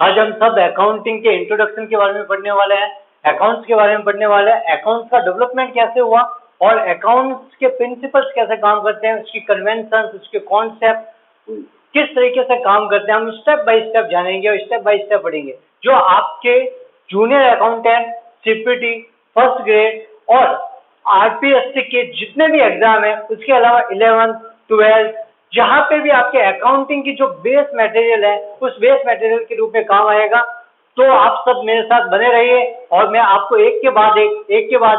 आज हम सब अकाउंटिंग के इंट्रोडक्शन के बारे में पढ़ने वाले हैं, अकाउंट्स के बारे में पढ़ने वाले हैं, अकाउंट्स का डेवलपमेंट कैसे हुआ और अकाउंट्स के प्रिंसिपल्स कैसे काम करते हैं, उसकी कन्वेंशन, उसके कॉन्सेप्ट किस तरीके से काम करते हैं, हम स्टेप बाय स्टेप जानेंगे और स्टेप बाय स्टेप पढ़ेंगे। जो आपके junior accountant, CPT, first grade और आरपीएससी के जितने भी एग्जाम है, उसके अलावा 11th, 12th, जहां पे भी आपके अकाउंटिंग की जो बेस मटेरियल है, उस बेस मटेरियल के रूप में काम आएगा। तो आप सब मेरे साथ बने रहिए और मैं आपको एक के बाद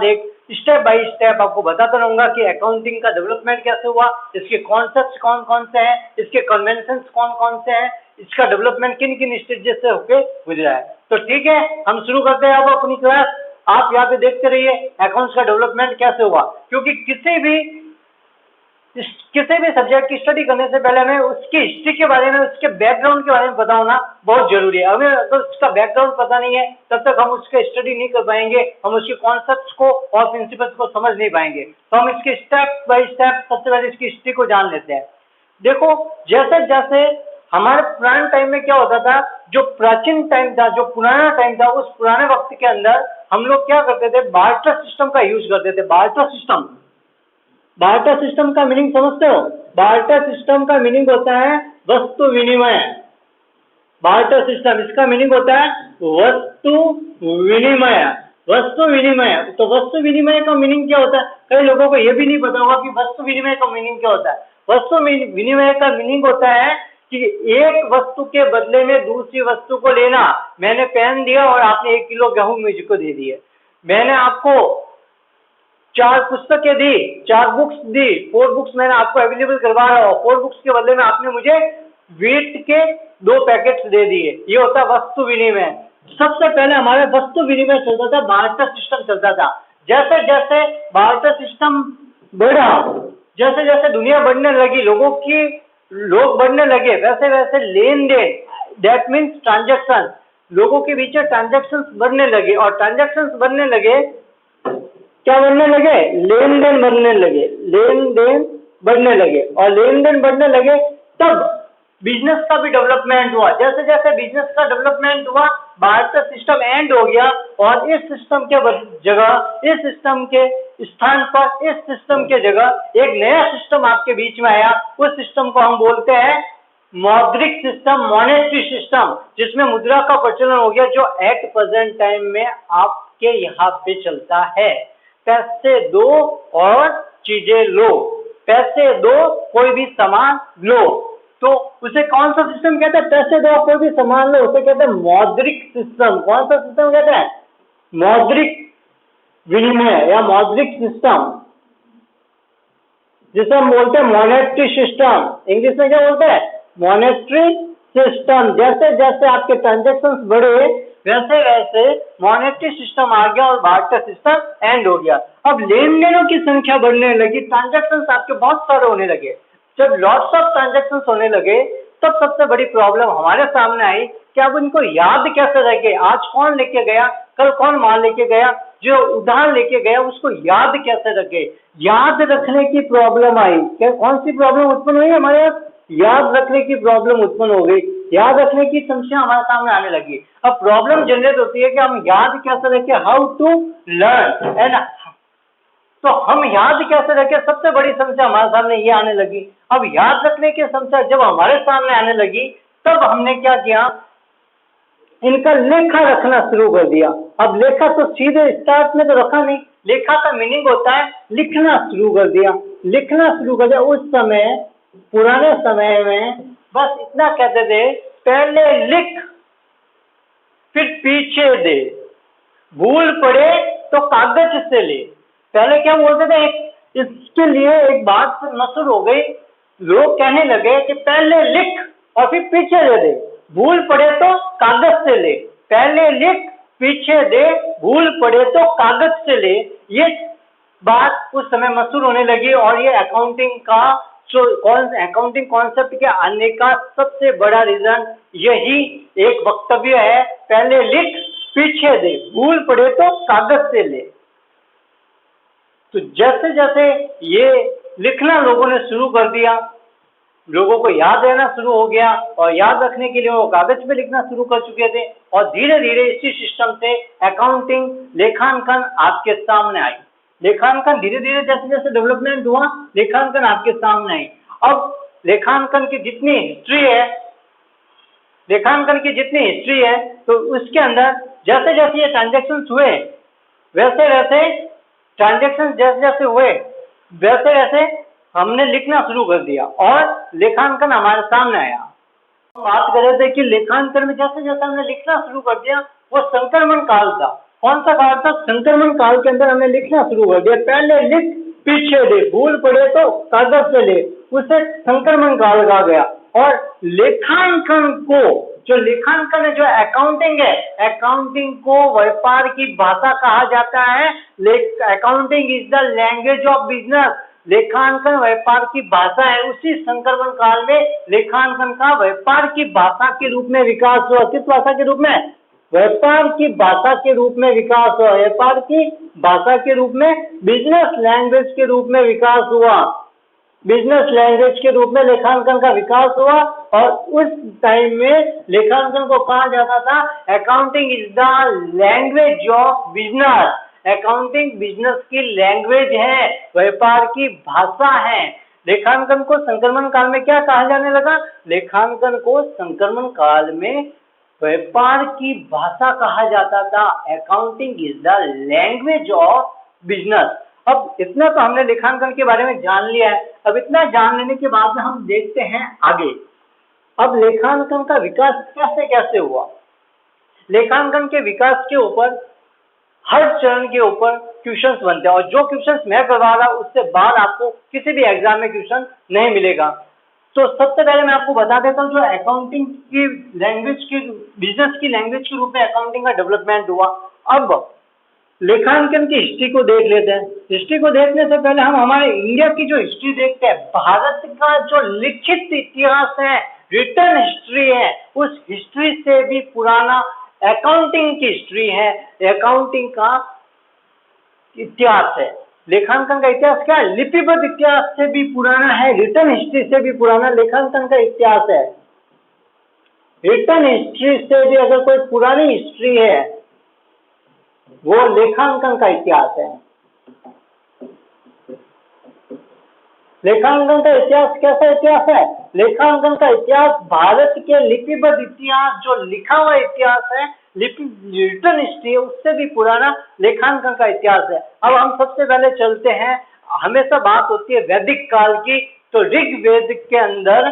एक स्टेप बाय स्टेप आपको बताता रहूंगा कि अकाउंटिंग का डेवलपमेंट कैसे हुआ, इसके कॉन्सेप्ट्स कौन कौन से हैं, इसके कन्वेंशंस कौन कौन से हैं, इसका डेवलपमेंट किन किन स्टेजेस से होके गुजरा है। तो ठीक है, हम शुरू करते हैं अब अपनी क्लास। आप यहाँ पे देखते रहिए अकाउंट्स का डेवलपमेंट कैसे हुआ, क्योंकि किसी भी सब्जेक्ट की स्टडी करने से पहले हमें उसकी हिस्ट्री के बारे में, उसके बैकग्राउंड के बारे में पता होना बहुत जरूरी है। हमें अगर उसका बैकग्राउंड पता नहीं है तब तक हम उसके स्टडी नहीं कर पाएंगे, हम उसके कॉन्सेप्ट्स को और प्रिंसिपल्स को समझ नहीं पाएंगे। तो हम इसके स्टेप बाय स्टेप सबसे पहले इसकी हिस्ट्री को जान लेते हैं। देखो, जैसे जैसे हमारे पुराने टाइम में क्या होता था, जो प्राचीन टाइम था, जो पुराना टाइम था, उस पुराने वक्त के अंदर हम लोग क्या करते थे, बार्टर सिस्टम का यूज करते थे। बार्टर सिस्टम का मीनिंग समझते हो? बार्टर सिस्टम का मीनिंग होता है वस्तु विनिमय। बार्टर सिस्टम, इसका मीनिंग होता है वस्तु विनिमय। वस्तु विनिमय, तो वस्तु विनिमय का मीनिंग क्या होता है? कई लोगों को यह भी नहीं पता होगा कि वस्तु विनिमय का मीनिंग क्या होता है। वस्तु विनिमय का मीनिंग होता है कि एक वस्तु के बदले में दूसरी वस्तु को लेना। मैंने पेन दिया और आपने 1 किलो गेहूं मुझको दे दिए। मैंने आपको 4 पुस्तकें दी, 4 बुक्स दी, 4 बुक्स मैंने आपको अवेलेबल करवा रहा हूं। 4 बुक्स के बदले में आपने मुझे वीट के 2 पैकेट्स दे दिए। ये होता है वस्तु विनिमय। सबसे पहले हमारे वस्तु विनिमय चलता था, बार्टर सिस्टम चलता था। जैसे जैसे बार्टर सिस्टम बढ़ा, जैसे जैसे दुनिया बढ़ने लगी, लोग बढ़ने लगे, वैसे वैसे लेन देन, दैट मीन्स ट्रांजैक्शन, लोगों के बीच ट्रांजैक्शंस बढ़ने लगे। और ट्रांजैक्शंस बढ़ने लगे, क्या बढ़ने लगे? लेन देन बढ़ने लगे, लेन देन बढ़ने लगे। और लेन देन बढ़ने लगे तब बिजनेस का भी डेवलपमेंट हुआ। जैसे जैसे बिजनेस का डेवलपमेंट हुआ, बार्टर सिस्टम एंड हो गया और इस सिस्टम के जगह, इस सिस्टम के स्थान पर, इस सिस्टम के जगह एक नया सिस्टम आपके बीच में आया। उस सिस्टम को हम बोलते हैं मौद्रिक सिस्टम, मॉनेटरी सिस्टम, जिसमें मुद्रा का प्रचलन हो गया, जो एट प्रेजेंट टाइम में आपके यहाँ पे चलता है। पैसे दो और चीजें लो, पैसे दो कोई भी सामान लो, तो उसे कौन सा सिस्टम कहते हैं? पैसे दो कोई भी सामान लो, उसे कहते हैं मौद्रिक सिस्टम। कौन सा सिस्टम कहते हैं? मौद्रिक विनिमय या मौद्रिक सिस्टम, जिसे हम बोलते हैं मॉनेटरी सिस्टम। इंग्लिश में क्या बोलते हैं? Monetary system. जैसे जैसे आपके ट्रांजैक्शंस बढ़े, वैसे वैसे मॉनेटरी सिस्टम आ गया और बार्टर सिस्टम एंड हो गया। अब लेन देनों की संख्या बढ़ने लगी, ट्रांजैक्शंस आपके बहुत सारे होने लगे। जब लॉट्स ऑफ ट्रांजैक्शंस होने लगे, तब सबसे बड़ी प्रॉब्लम हमारे सामने आई कि अब इनको याद कैसे रखे। आज कौन लेके गया, कल कौन माल लेके गया, जो उधार लेके गया उसको याद कैसे रखे। याद रखने की प्रॉब्लम आई। क्या कौन सी प्रॉब्लम उत्पन्न हुई? हमारे यहाँ याद रखने की प्रॉब्लम उत्पन्न हो गई। याद रखने की समस्या हमारे सामने आने लगी। अब प्रॉब्लम जनरेट होती है कि हम याद कैसे रखें, हाउ टू लर्न एंड, तो हम याद कैसे रखें, सबसे बड़ी समस्या हमारे सामने ये आने लगी। अब याद रखने की समस्या जब हमारे सामने आने लगी, तब हमने क्या किया, इनका लेखा रखना शुरू कर दिया। अब लेखा तो सीधे स्टार्ट में तो रखा नहीं, लेखा का मीनिंग होता है लिखना शुरू कर दिया। लिखना शुरू कर दिया। उस समय, पुराने समय में बस इतना कहते थे, पहले लिख फिर पीछे दे, भूल पड़े तो कागज से ले। पहले क्या बोलते थे, इसके लिए एक बात मशहूर हो गई, लोग कहने लगे कि पहले लिख और फिर पीछे दे दे, भूल पड़े तो कागज से ले। पहले लिख पीछे दे, भूल पड़े तो कागज से ले। ये बात उस समय मशहूर होने लगी और ये अकाउंटिंग कॉन्सेप्ट के आने का सबसे बड़ा रीजन यही एक वक्तव्य है, पहले लिख पीछे दे, भूल पड़े तो कागज से ले। तो जैसे जैसे ये लिखना लोगों ने शुरू कर दिया, लोगों को याद रहना शुरू हो गया और याद रखने के लिए वो कागज पे लिखना शुरू कर चुके थे और धीरे धीरे इसी सिस्टम से अकाउंटिंग लेखांकन आपके सामने आई। लेखांकन धीरे धीरे जैसे जैसे डेवलपमेंट हुआ लेखांकन आपके सामने आई। अब लेखांकन की जितनी हिस्ट्री है तो उसके अंदर जैसे जैसे ये ट्रांजेक्शन हुए वैसे वैसे हमने लिखना शुरू कर दिया और लेखांकन हमारे सामने आया। बात कर रहे थे कि लेखांकन में जैसे जैसे हमने लिखना शुरू कर दिया वो संक्रमण काल था। कौन सा काल था? संक्रमण काल के अंदर हमने लिखना शुरू कर दिया। पहले लिख पीछे दे, भूल पड़े तो कागज से ले, उसे संक्रमण काल कहा गया। और लेखांकन है जो अकाउंटिंग है, अकाउंटिंग को व्यापार की भाषा कहा जाता है। Accounting is the language of business. लेखांकन व्यापार की भाषा है। उसी संक्रमण काल में लेखांकन का व्यापार की भाषा के रूप में विकास हुआ। किस भाषा के रूप में? व्यापार की भाषा के रूप में विकास हुआ। व्यापार की भाषा के रूप में, बिजनेस लैंग्वेज के रूप में विकास हुआ। बिजनेस लैंग्वेज के रूप में लेखांकन का विकास हुआ और उस टाइम में लेखांकन को कहा जाता था accounting is the language of business. Accounting business की लैंग्वेज है, व्यापार की भाषा है। लेखांकन को संक्रमण काल में क्या कहा जाने लगा? लेखांकन को संक्रमण काल में व्यापार की भाषा कहा जाता था। Accounting is the language of business. अब इतना तो हमने लेखांकन के बारे में जान लिया है। अब इतना जान लेने के बाद में हम देखते हैं आगे। अब लेखांकन का विकास कैसे कैसे हुआ? लेखांकन के विकास के ऊपर हर चरण के ऊपर क्वेश्चंस बनते हैं और जो क्वेश्चंस मैं करवा रहा हूं उससे बाद आपको किसी भी एग्जाम में क्वेश्चन नहीं मिलेगा। तो सबसे पहले मैं आपको बता देता हूं जो अकाउंटिंग की लैंग्वेज की, बिजनेस की लैंग्वेज के रूप में अकाउंटिंग का डेवलपमेंट हुआ। अब लेखांकन की हिस्ट्री को देख लेते हैं। हिस्ट्री को देखने से पहले हम हमारे इंडिया की जो हिस्ट्री देखते हैं, भारत का जो लिखित इतिहास है, रिटर्न हिस्ट्री है, उस हिस्ट्री से भी पुराना अकाउंटिंग की हिस्ट्री है, अकाउंटिंग का इतिहास है। लेखांकन का इतिहास क्या है? लिपिबद्ध इतिहास से भी पुराना है, रिटर्न हिस्ट्री से भी पुराना लेखांकन का इतिहास है। रिटर्न हिस्ट्री से भी अगर कोई पुरानी हिस्ट्री है वो लेखांकन का इतिहास है। लेखांकन का इतिहास कैसा इतिहास है? लेखांकन का इतिहास भारत के लिपिबद्ध इतिहास, जो लिखा हुआ इतिहास है, रिटर्न हिस्ट्री, उससे भी पुराना लेखांकन का इतिहास है। अब हम सबसे पहले चलते हैं, हमेशा बात होती है वैदिक काल की, तो ऋग्वेद के अंदर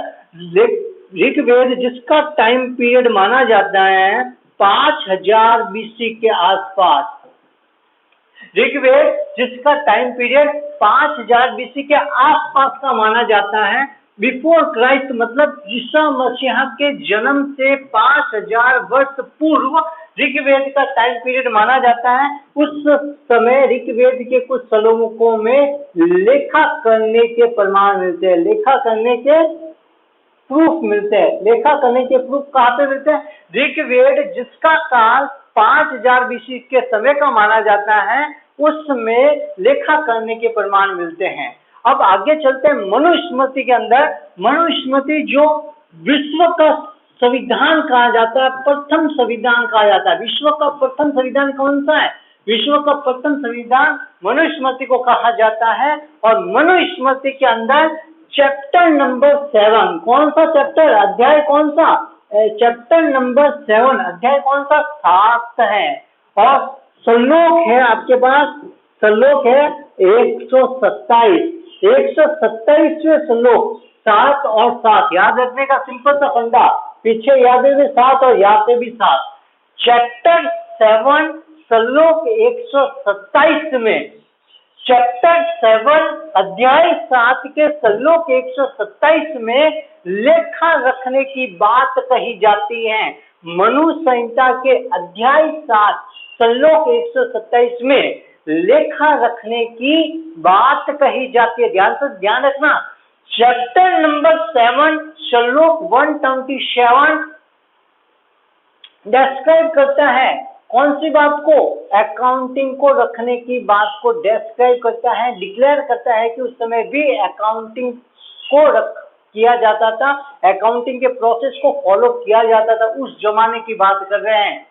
ऋग्वेद जिसका टाइम पीरियड माना जाता है 5000 BC के आसपास। ऋग्वेद जिसका टाइम पीरियड 5000 BC के आसपास का माना जाता है। बिफोर क्राइस्ट मतलब ईसा मसीह के जन्म से 5000 वर्ष पूर्व ऋग्वेद का टाइम पीरियड माना जाता है। उस समय ऋग्वेद के कुछ श्लोकों में लेखा करने के प्रमाण मिलते हैं, लेखा करने के प्रूफ मिलते हैं। लेखा करने के प्रूफ कहाँ पे मिलते हैं? ऋग्वेद जिसका काल 5000 BC के समय का माना जाता है, उसमें लेखा करने के प्रमाण मिलते हैं। अब आगे चलते हैं मनुस्मृति के अंदर। मनुस्मृति जो विश्व का संविधान कहा जाता है, प्रथम संविधान कहा जाता है। विश्व का प्रथम संविधान कौन सा है? विश्व का प्रथम संविधान मनुस्मृति को कहा जाता है। और मनुस्मृति के अंदर चैप्टर नंबर 7, कौन सा चैप्टर, अध्याय कौन सा? चैप्टर नंबर 7, अध्याय कौन सा? 7 है। और श्लोक है आपके पास, श्लोक है 127, 127वें श्लोक, 7 और 7 याद रखने का सिंपल सा फंडा, पीछे याद है 7 और यहाँ पे भी 7। चैप्टर 7 श्लोक 127 में, चैप्टर 7 अध्याय 7 के श्लोक 127 में लेखा रखने की बात कही जाती है। मनु संहिता के अध्याय 7 श्लोक 127 में लेखा रखने की बात कही जाती है। ध्यान से ध्यान रखना। चैप्टर नंबर 7 श्लोक 127 डिस्क्राइब करता है कौन सी बात को? अकाउंटिंग को रखने की बात को डिस्क्राइब करता है, डिक्लेयर करता है कि उस समय भी अकाउंटिंग को किया जाता था, अकाउंटिंग के प्रोसेस को फॉलो किया जाता था, उस जमाने की बात कर रहे हैं।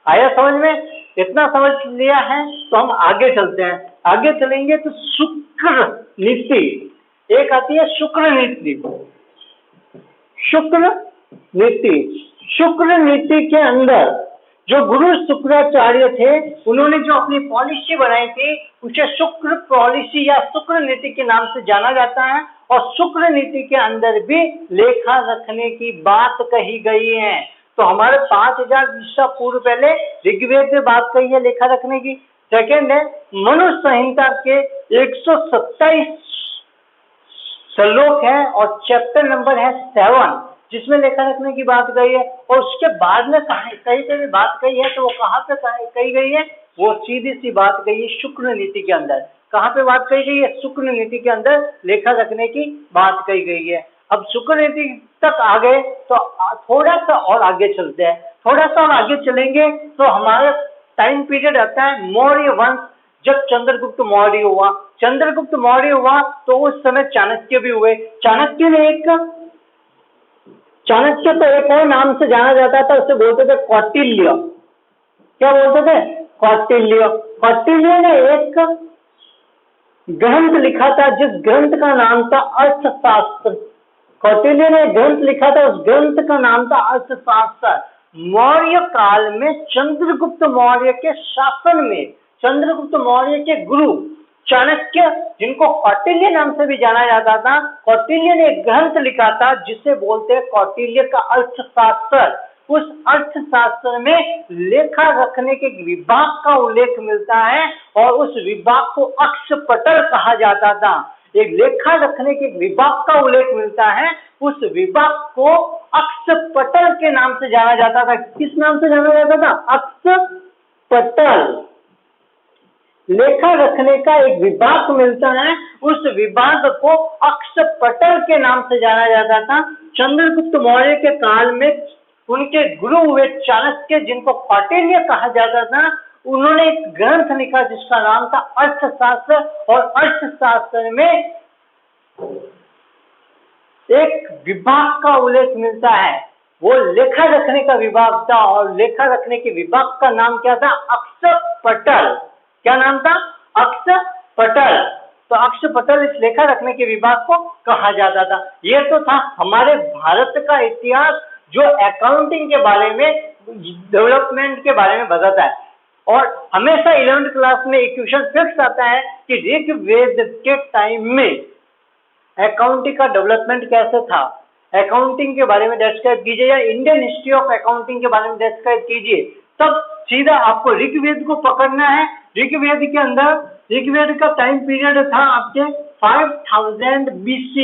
आया समझ में? इतना समझ लिया है तो हम आगे चलते हैं। आगे चलेंगे तो शुक्र नीति, एक आती है शुक्र नीति। शुक्र नीति, शुक्र नीति के अंदर जो गुरु शुक्राचार्य थे, उन्होंने जो अपनी पॉलिसी बनाई थी उसे शुक्र पॉलिसी या शुक्र नीति के नाम से जाना जाता है। और शुक्र नीति के अंदर भी लेखा रखने की बात कही गई है। तो हमारे 5000 ईसा पूर्व पहले ऋग्वेद में बात कही है लेखा रखने की। सेकेंड है मनु संहिता के 127 श्लोक है और चैप्टर नंबर है 7, जिसमें लेखा रखने की बात कही है। और उसके बाद में कहीं पे भी बात कही है तो वो कहाँ पे कही गई है? वो सीधी सी बात कही है शुक्र नीति के अंदर। कहाँ पे बात कही गई है? शुक्र नीति के अंदर लेखा रखने की बात कही गई है। अब शुक्र नीति तक आ गए तो थोड़ा सा और आगे चलते हैं। थोड़ा सा और आगे चलेंगे तो हमारा टाइम पीरियड आता है मौर्य वंश, जब चंद्रगुप्त मौर्य हुआ। चंद्रगुप्त मौर्य हुआ तो उस समय चाणक्य भी हुए। चाणक्य तो एक और नाम से जाना जाता था, उसे बोलते थे कौटिल्य। क्या बोलते थे? कौटिल्य। कौटिल्य ने एक ग्रंथ लिखा था जिस ग्रंथ का नाम था अर्थशास्त्र। कौटिल्य ने ग्रंथ लिखा था, उस ग्रंथ का नाम था अर्थशास्त्र। मौर्य काल में चंद्रगुप्त मौर्य के शासन में चंद्रगुप्त मौर्य के गुरु चाणक्य, जिनको कौटिल्य नाम से भी जाना जाता था, कौटिल्य ने एक ग्रंथ लिखा था जिसे बोलते हैं कौटिल्य का अर्थशास्त्र। उस अर्थशास्त्र में लेखा रखने के विभाग का उल्लेख मिलता है और उस विभाग को अक्षपटल कहा जाता था। एक लेखा रखने के विभाग का उल्लेख मिलता है, उस विभाग को अक्षपटल के नाम से जाना जाता था। किस नाम से जाना जाता था? अक्षपटल। लेखा रखने का एक विभाग मिलता है, उस विभाग को अक्षपटल के नाम से जाना जाता था। चंद्रगुप्त मौर्य के काल में उनके गुरु हुए चाणक्य, जिनको कौटिल्य कहा जाता था, उन्होंने एक ग्रंथ लिखा जिसका नाम था अर्थशास्त्र। और अर्थशास्त्र में एक विभाग का उल्लेख मिलता है, वो लेखा रखने का विभाग था। और लेखा रखने के विभाग का नाम क्या था? अक्षपटल। क्या नाम था? अक्षपटल। तो अक्षपटल इस लेखा रखने के विभाग को कहा जाता था। ये तो था हमारे भारत का इतिहास जो अकाउंटिंग के बारे में, डेवलपमेंट के बारे में बताता है। और हमेशा 11th क्लास में एक क्वेश्चन फिक्स आता है कि ऋग्वेद के टाइम में अकाउंटिंग का डेवलपमेंट कैसे था। अकाउंटिंग के बारे में डिस्क्राइब कीजिए या इंडियन हिस्ट्री ऑफ अकाउंटिंग के बारे में डिस्क्राइब कीजिए। तब सीधा आपको ऋग्वेद को पकड़ना है। ऋग्वेद के अंदर ऋग्वेद का टाइम पीरियड था आपके 5000 BC,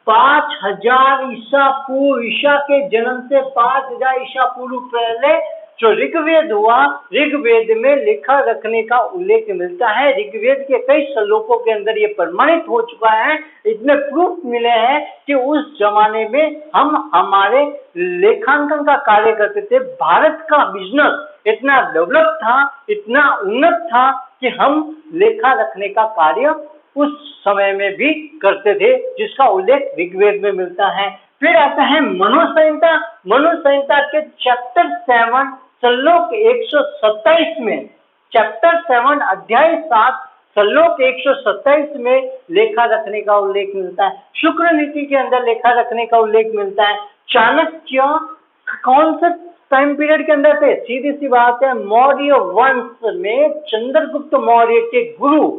5000 ईसा पूर्व। ईसा के जन्म से 5000 ईसा पूर्व पहले जो ऋग्वेद हुआ, ऋग्वेद में लेखा रखने का उल्लेख मिलता है। ऋग्वेद के कई श्लोकों के अंदर ये प्रमाणित हो चुका है, इसमें प्रूफ मिले हैं कि उस जमाने में हम हमारे लेखांकन का कार्य करते थे। भारत का बिजनेस इतना डेवलप था, इतना उन्नत था कि हम लेखा रखने का कार्य उस समय में भी करते थे, जिसका उल्लेख ऋग्वेद में मिलता है। फिर आता है मनु संहिता। मनु संहिता के चैप्टर 7 श्लोक 127 में, चैप्टर 7 अध्याय 7 श्लोक 127 में लेखा रखने का उल्लेख मिलता है। शुक्र नीति के अंदर लेखा रखने का उल्लेख मिलता है। चाणक्य कौन से टाइम पीरियड के अंदर थे? सीधी सी बात है, मौर्य वंश में चंद्रगुप्त मौर्य के गुरु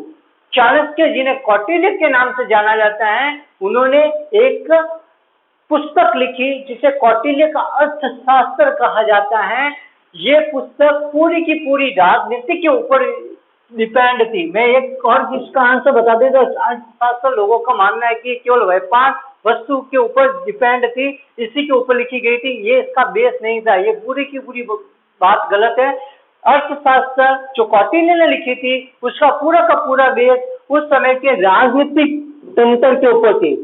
चाणक्य, जिन्हें कौटिल्य के नाम से जाना जाता है, उन्होंने एक पुस्तक लिखी जिसे कौटिल्य का अर्थशास्त्र कहा जाता है। ये पुस्तक पूरी की पूरी राजनीति के ऊपर डिपेंड थी। मैं एक और इसका आंसर बता देता। अर्थशास्त्र लोगों का मानना है कि केवल व्यापार वस्तु के ऊपर डिपेंड थी, इसी के ऊपर लिखी गई थी। ये इसका बेस नहीं था। ये पूरी की पूरी बात गलत है। अर्थशास्त्र जो कौटिल्य ने लिखी थी, उसका पूरा का पूरा बेस उस समय के राजनीतिक तंत्र के ऊपर थी,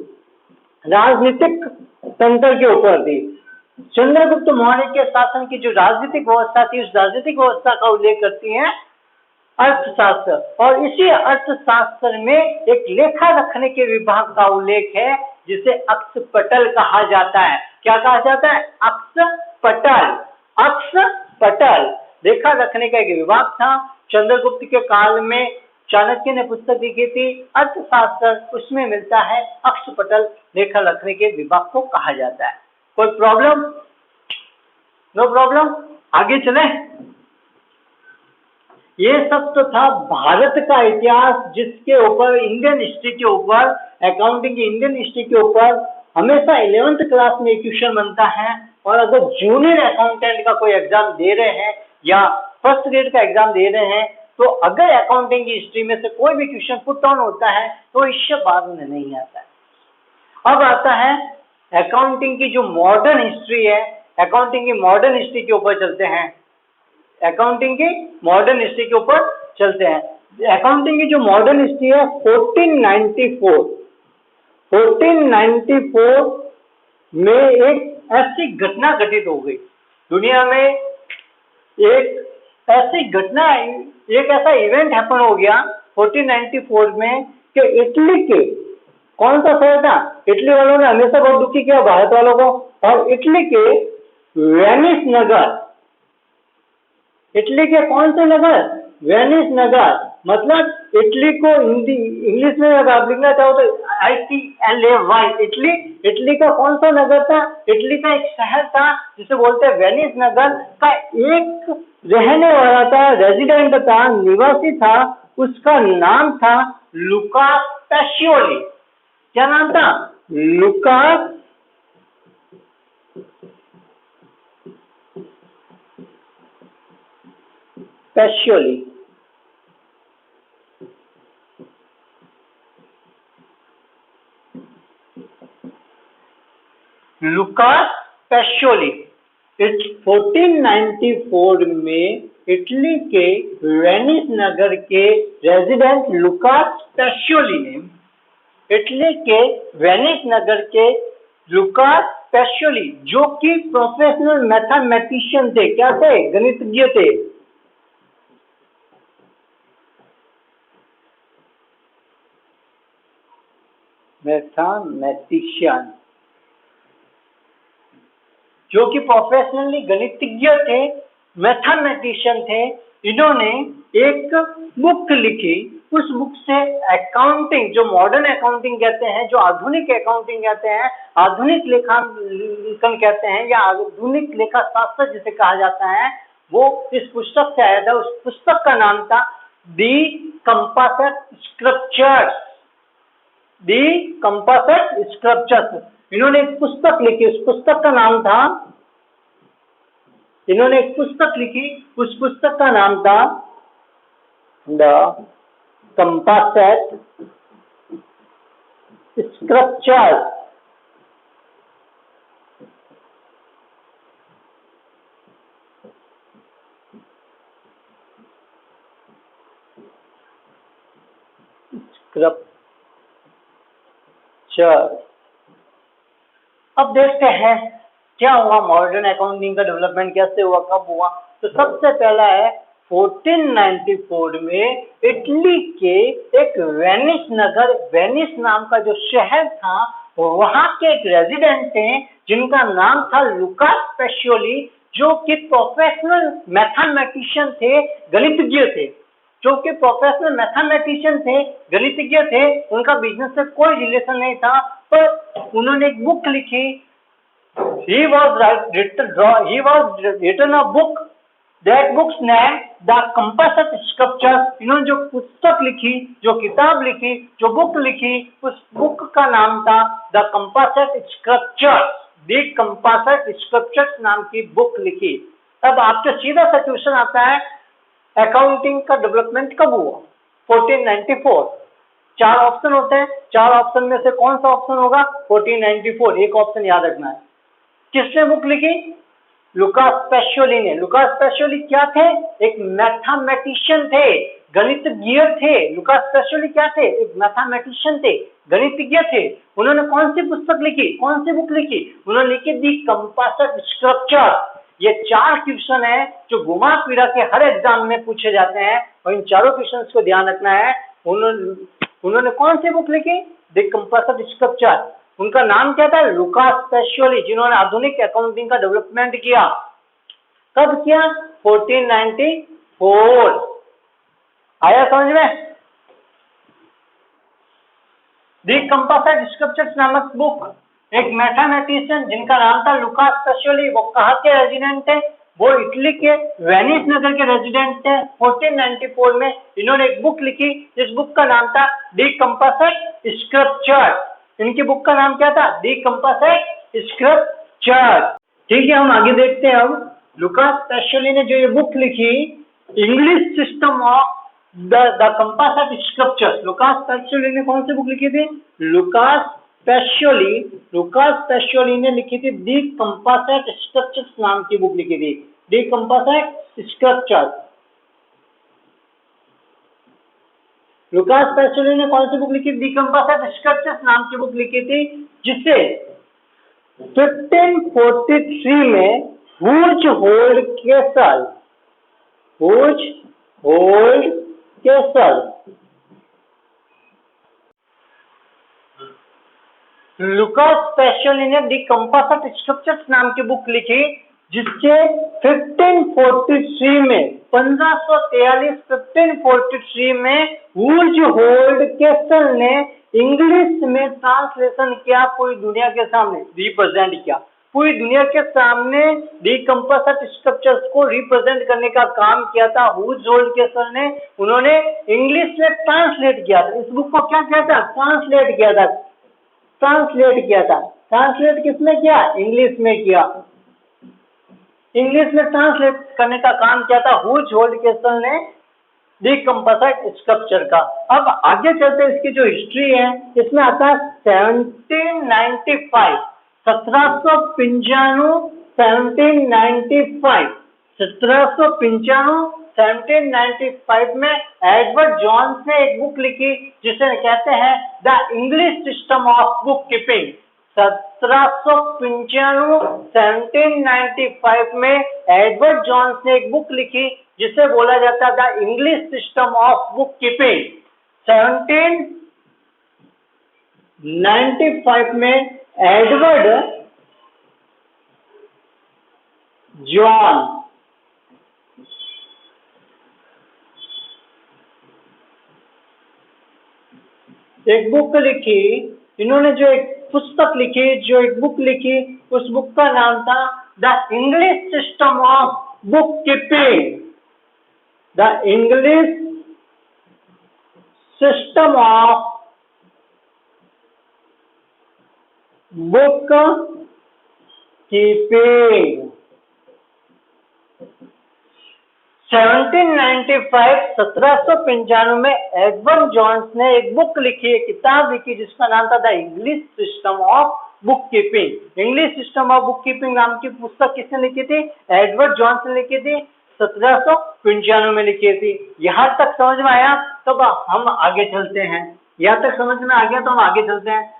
राजनीतिक तंत्र के ऊपर थी। चंद्रगुप्त मौर्य के शासन की जो राजनीतिक व्यवस्था थी, उस राजनीतिक व्यवस्था का उल्लेख करती है अर्थशास्त्र, और इसी अर्थशास्त्र में एक लेखा रखने के विभाग का उल्लेख है जिसे अक्षपटल कहा जाता है। क्या कहा जाता है? अक्षपटल। अक्षपटल लेखा रखने का एक विभाग था। चंद्रगुप्त के काल में चाणक्य ने पुस्तक लिखी थी अर्थशास्त्र, उसमें मिलता है अक्षपटल लेखा रखने के विभाग को कहा जाता है। कोई प्रॉब्लम? No problem. आगे चले। ये सब तो था भारत का इतिहास, जिसके ऊपर इंडियन हिस्ट्री के ऊपर, अकाउंटिंग की इंडियन हिस्ट्री के ऊपर हमेशा 11th क्लास में क्वेश्चन बनता है। और अगर जूनियर अकाउंटेंट का कोई एग्जाम दे रहे हैं या फर्स्ट ग्रेड का एग्जाम दे रहे हैं, तो अगर अकाउंटिंग की हिस्ट्री में से कोई भी क्वेश्चन पुट ऑन होता है तो इससे बाद में नहीं आता है। अब आता है अकाउंटिंग की जो मॉडर्न हिस्ट्री है। अकाउंटिंग की मॉडर्न हिस्ट्री के ऊपर चलते हैं। अकाउंटिंग की मॉडर्न हिस्ट्री के ऊपर चलते हैं। अकाउंटिंग की जो मॉडर्न हिस्ट्री है 1494 में एक ऐसी घटना घटित हो गई दुनिया में। एक ऐसी घटना, एक ऐसा इवेंट हैपन हो गया 1494 में कि इटली के, कौन सा शहर था? इटली वालों ने हमेशा बहुत दुखी किया भारत वालों को, और इटली के वेनिस नगर, इटली के कौन से नगर? वेनिस नगर। मतलब इटली को हिंदी इंग्लिश में अगर आप लिखना चाहो तो ITLAY, इटली। इटली का कौन सा नगर था? इटली का एक शहर था जिसे बोलते हैं वेनिस नगर का। एक रहने वाला था, रेजिडेंट था, निवासी था, उसका नाम था लुका पेशियोली। क्या नाम था? लुका पेशियोली। लुका पेशियोली। 1494 में इटली के वेनिस नगर के रेजिडेंट लुका पेशियोली ने, इटली के वेनिस नगर के लुका पेशियोली, जो कि प्रोफेशनल मैथमेटिशियन थे। क्या थे? गणितज्ञ थे। मैथमेटिशियन, जो कि प्रोफेशनली गणितज्ञ थे, मैथमेटिशियन थे। इन्होंने एक बुक लिखी। उस बुक से अकाउंटिंग, जो मॉडर्न अकाउंटिंग कहते हैं, जो आधुनिक अकाउंटिंग कहते हैं, आधुनिक लेखांकन कहते हैं, या आधुनिक लेखा शास्त्र जिसे कहा जाता है, वो इस पुस्तक से आया था। उस पुस्तक का नाम था दी कंपासेट स्क्रिप्चर्स। दी कंपासेट स्क्रिप्चर्स। इन्होंने एक पुस्तक लिखी। उस पुस्तक का नाम था, इन्होंने एक पुस्तक लिखी, उस पुस्तक का नाम था द कंपासेट स्क्रिप्चर्स। अब देखते हैं क्या हुआ, मॉडर्न अकाउंटिंग का डेवलपमेंट कैसे हुआ, कब हुआ। तो सबसे पहला है 1494 में इटली के एक वेनिस नगर, वेनिस नाम का जो शहर था, वहां के एक रेजिडेंट थे जिनका नाम था लुका पेशियोली, जो कि प्रोफेशनल मैथमेटिशियन थे, गणितज्ञ थे। जो कि प्रोफेशनल मैथमेटिशियन थे, गणितज्ञ थे, उनका बिजनेस से कोई रिलेशन नहीं था, पर उन्होंने एक बुक लिखी। He was written a book. That book's name The Composite Sculpture. इन्होंने जो पुस्तक लिखी, जो किताब लिखी, जो बुक लिखी, उस बुक का नाम था The Composite Sculptures. The Composite Sculptures नाम की बुक लिखी। अब आपके सीधा सा क्वेश्चन आता है, अकाउंटिंग का डेवलपमेंट कब हुआ? 1494। 4 ऑप्शन होते हैं, 4 ऑप्शन में से कौन सा ऑप्शन होगा? 1494। एक ऑप्शन याद रखना है। किसने बुक लिखी? लुका पेशियोली ने। लुका पेशियोली क्या थे? एक मैथमेटिशियन थे, गणितज्ञ थे। लुका पेशियोली क्या थे? एक मैथमेटिशियन थे, गणितज्ञ थे। उन्होंने कौन सी पुस्तक लिखी, कौन सी बुक लिखी? उन्होंने लिखी दी कंपासेट स्क्रिप्चर। ये 4 क्वेश्चन है जो घुमा फिरा के हर एग्जाम में पूछे जाते हैं और इन चारों क्वेश्चन को ध्यान रखना है। उन्होंने कौन सी बुक लिखी? The compass of structure. उनका नाम क्या था? लुकास पेसियोली, जिन्होंने आधुनिक अकाउंटिंग का डेवलपमेंट किया। कब किया? 1494। आया समझ में? द कंपास ऑफ स्ट्रक्चर्स नामक बुक एक मैथमेटिशियन जिनका नाम था लुकास पेसियोली, वो कहाँ के रेजिडेंट थे? वो इटली के वेनिस नगर के रेजिडेंट थे। 1494 में इन्होंने एक बुक लिखी, जिस बुक का नाम था द कंपास ऑफ स्ट्रक्चर। इनकी बुक का नाम क्या था? The compass of structure. ठीक है, हम आगे देखते हैं। अब लुकास पेसियोली ने जो ये बुक लिखी, English system of the compass of structure. Lucas Pacioli ने कौन सी बुक लिखी थी? लुकास पेसियोली ने लिखी थी दी कंपास ऑफ स्ट्रक्चर्स नाम की बुक लिखी थी। The compass of structure. Lucas Pacioli ने कौन सी बुक लिखी? दी कंपास ऑफ स्ट्रक्चर्स नाम की बुक लिखी थी, जिसे 1543 में वुड्स होल्ड कैसल लुकास पेसियोली ने दी कंपास ऑफ स्ट्रक्चर्स नाम की बुक लिखी, जिससे 1543 में 1543 में वुड्स होल्ड कैसल ने इंग्लिश में ट्रांसलेशन किया, पूरी दुनिया के सामने रिप्रेजेंट किया। पूरी दुनिया के सामने दी कंपास ऑफ स्ट्रक्चर्स को रिप्रेजेंट करने का काम किया था वुड्स होल्ड कैसल ने। उन्होंने इंग्लिश में ट्रांसलेट किया था। इस बुक को क्या किया था? ट्रांसलेट किया था। ट्रांसलेट किसने किया? इंग्लिश में किया। इंग्लिश में ट्रांसलेट करने का काम किया था वुड्स होल्ड कैसल ने दी कंपास ऑफ स्ट्रक्चर का। अब आगे चलते हैं, इसकी जो हिस्ट्री है इसमें आता है 1795 1795 में एडवर्ड जॉन्स ने एक बुक लिखी, जिसे कहते हैं the English system of book keeping. 1795 में एडवर्ड जॉन्स ने एक बुक लिखी, जिसे बोला जाता है the English system of book keeping. 1795 में एडवर्ड जॉन एक बुक लिखी। इन्होंने जो एक पुस्तक लिखी, जो एक बुक लिखी, उस बुक का नाम था the English system of book keeping. The English system of book keeping. 1795 में एडवर्ड जॉन्स ने एक बुक लिखी, एक किताब लिखी, जिसका नाम था the English system of book keeping. English system of book keeping नाम की पुस्तक किसने लिखी थी? एडवर्ड जॉन्स ने लिखी थी। 1795 में लिखी थी। यहां तक समझ में आया? तो हम आगे चलते हैं। यहां तक समझ में आ गया तो हम आगे चलते हैं।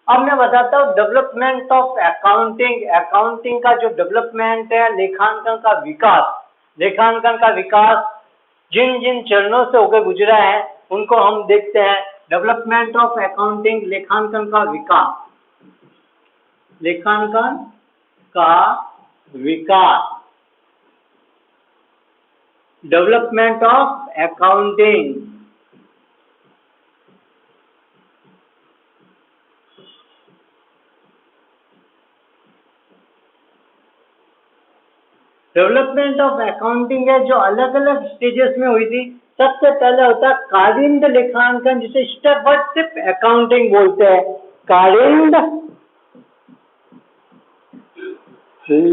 अब मैं बताता हूँ डेवलपमेंट ऑफ अकाउंटिंग। अकाउंटिंग का जो डेवलपमेंट है, लेखांकन का विकास जिन जिन चरणों से होकर गुजरा है, उनको हम देखते हैं। डेवलपमेंट ऑफ अकाउंटिंग, लेखांकन का विकास। Development of accounting. Development of accounting है जो अलग अलग स्टेजेस में हुई थी। सबसे पहले होता है कारिंद लेखांकन, जिसे स्टेप अकाउंटिंग बोलते हैं। कारिंद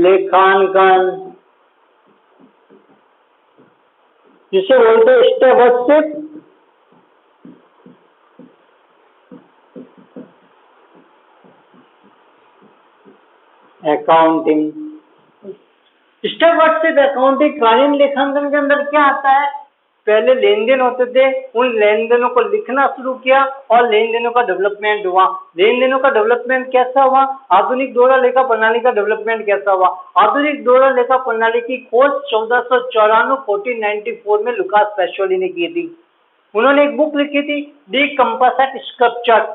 लेखांकन, जिसे बोलते हैं स्टेप अकाउंटिंग। स्टेप अकाउंटिंग कालीन लेखांकन के अंदर क्या आता है? पहले लेन देन होते थे, उन लेन देनों को लिखना शुरू किया और लेन देनों का डेवलपमेंट हुआ। लेन देनों का डेवलपमेंट कैसा हुआ? आधुनिक दोहरा लेखा प्रणाली का डेवलपमेंट कैसा हुआ? आधुनिक दोहरा लेखा प्रणाली की खोज 1494 में लुकास पैसिओली ने की थी। उन्होंने एक बुक लिखी थी, डी कंपोजिट स्ट्रक्चर,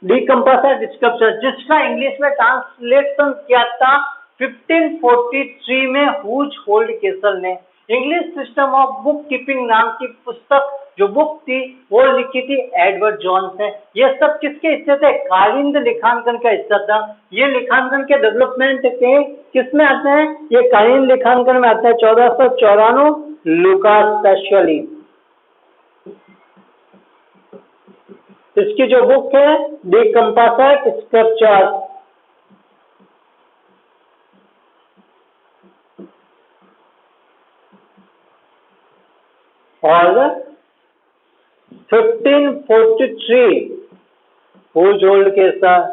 जिसका इंग्लिश में ट्रांसलेशन किया था 1543 में हुज होल्ड केसल ने। English system of book keeping नाम की पुस्तक जो बुक थी वो लिखी थी एडवर्ड जोन्स ने। ये सब किसके हिस्से थे? कालिंद लेखांकन का हिस्सा था। ये लेखांकन के डेवलपमेंट के किसमें आते हैं? ये कालिंद लेखांकन में आता है। 1494 लुकास पैसिओली, इसकी जो बुक है डी कंपोजिट स्ट्रक्चर। और 1543 हुज होल्ड के साथ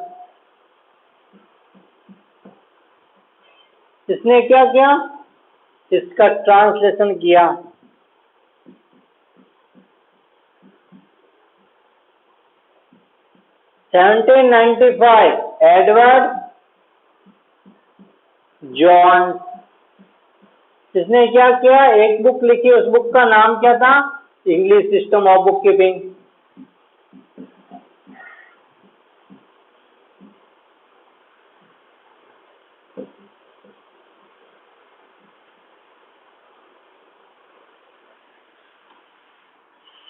इसने क्या किया? इसका ट्रांसलेशन किया। 1795 एडवर्ड जॉन्स, इसने क्या किया? एक बुक लिखी, उस बुक का नाम क्या था? English system of book keeping.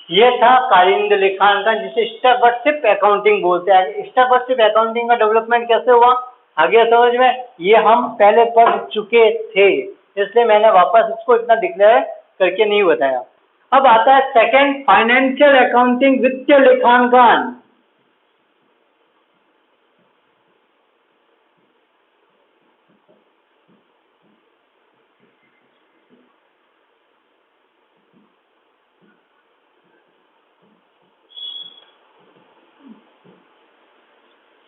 ये था कालिंद लेखांकन, जिसे स्टेप अकाउंटिंग बोलते हैं। स्टेप अकाउंटिंग का डेवलपमेंट कैसे हुआ आगे समझ में? ये हम पहले पढ़ चुके थे, इसलिए मैंने वापस इसको इतना डिक्लेयर करके नहीं बताया। अब आता है सेकंड, फाइनेंशियल अकाउंटिंग, वित्तीय लेखांकन।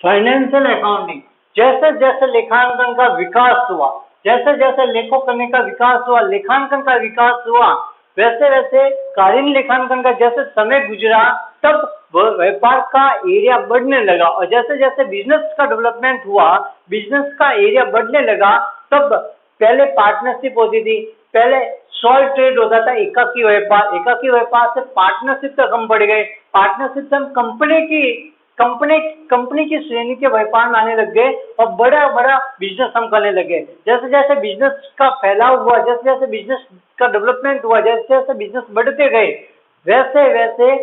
फाइनेंशियल अकाउंटिंग, जैसे जैसे लेखांकन का विकास हुआ, जैसे जैसे लेखो करने का विकास हुआ, लेखांकन का विकास हुआ, वैसे वैसे कालीन लेखांकन का जैसे समय गुजरा तब व्यापार का एरिया बढ़ने लगा। और जैसे जैसे बिजनेस का डेवलपमेंट हुआ, बिजनेस का एरिया बढ़ने लगा, तब पहले पार्टनरशिप होती थी, पहले सॉल ट्रेड होता था, एकाकी व्यापार से पार्टनरशिप तक हम बढ़ गए। पार्टनरशिप से हम कंपनी की श्रेणी के व्यापार में आने लग गए और बड़ा बड़ा बिजनेस हम करने लगे। जैसे जैसे बिजनेस का फैलाव हुआ, जैसे जैसे बिजनेस का डेवलपमेंट हुआ, जैसे जैसे बिजनेस बढ़ते गए, वैसे वैसे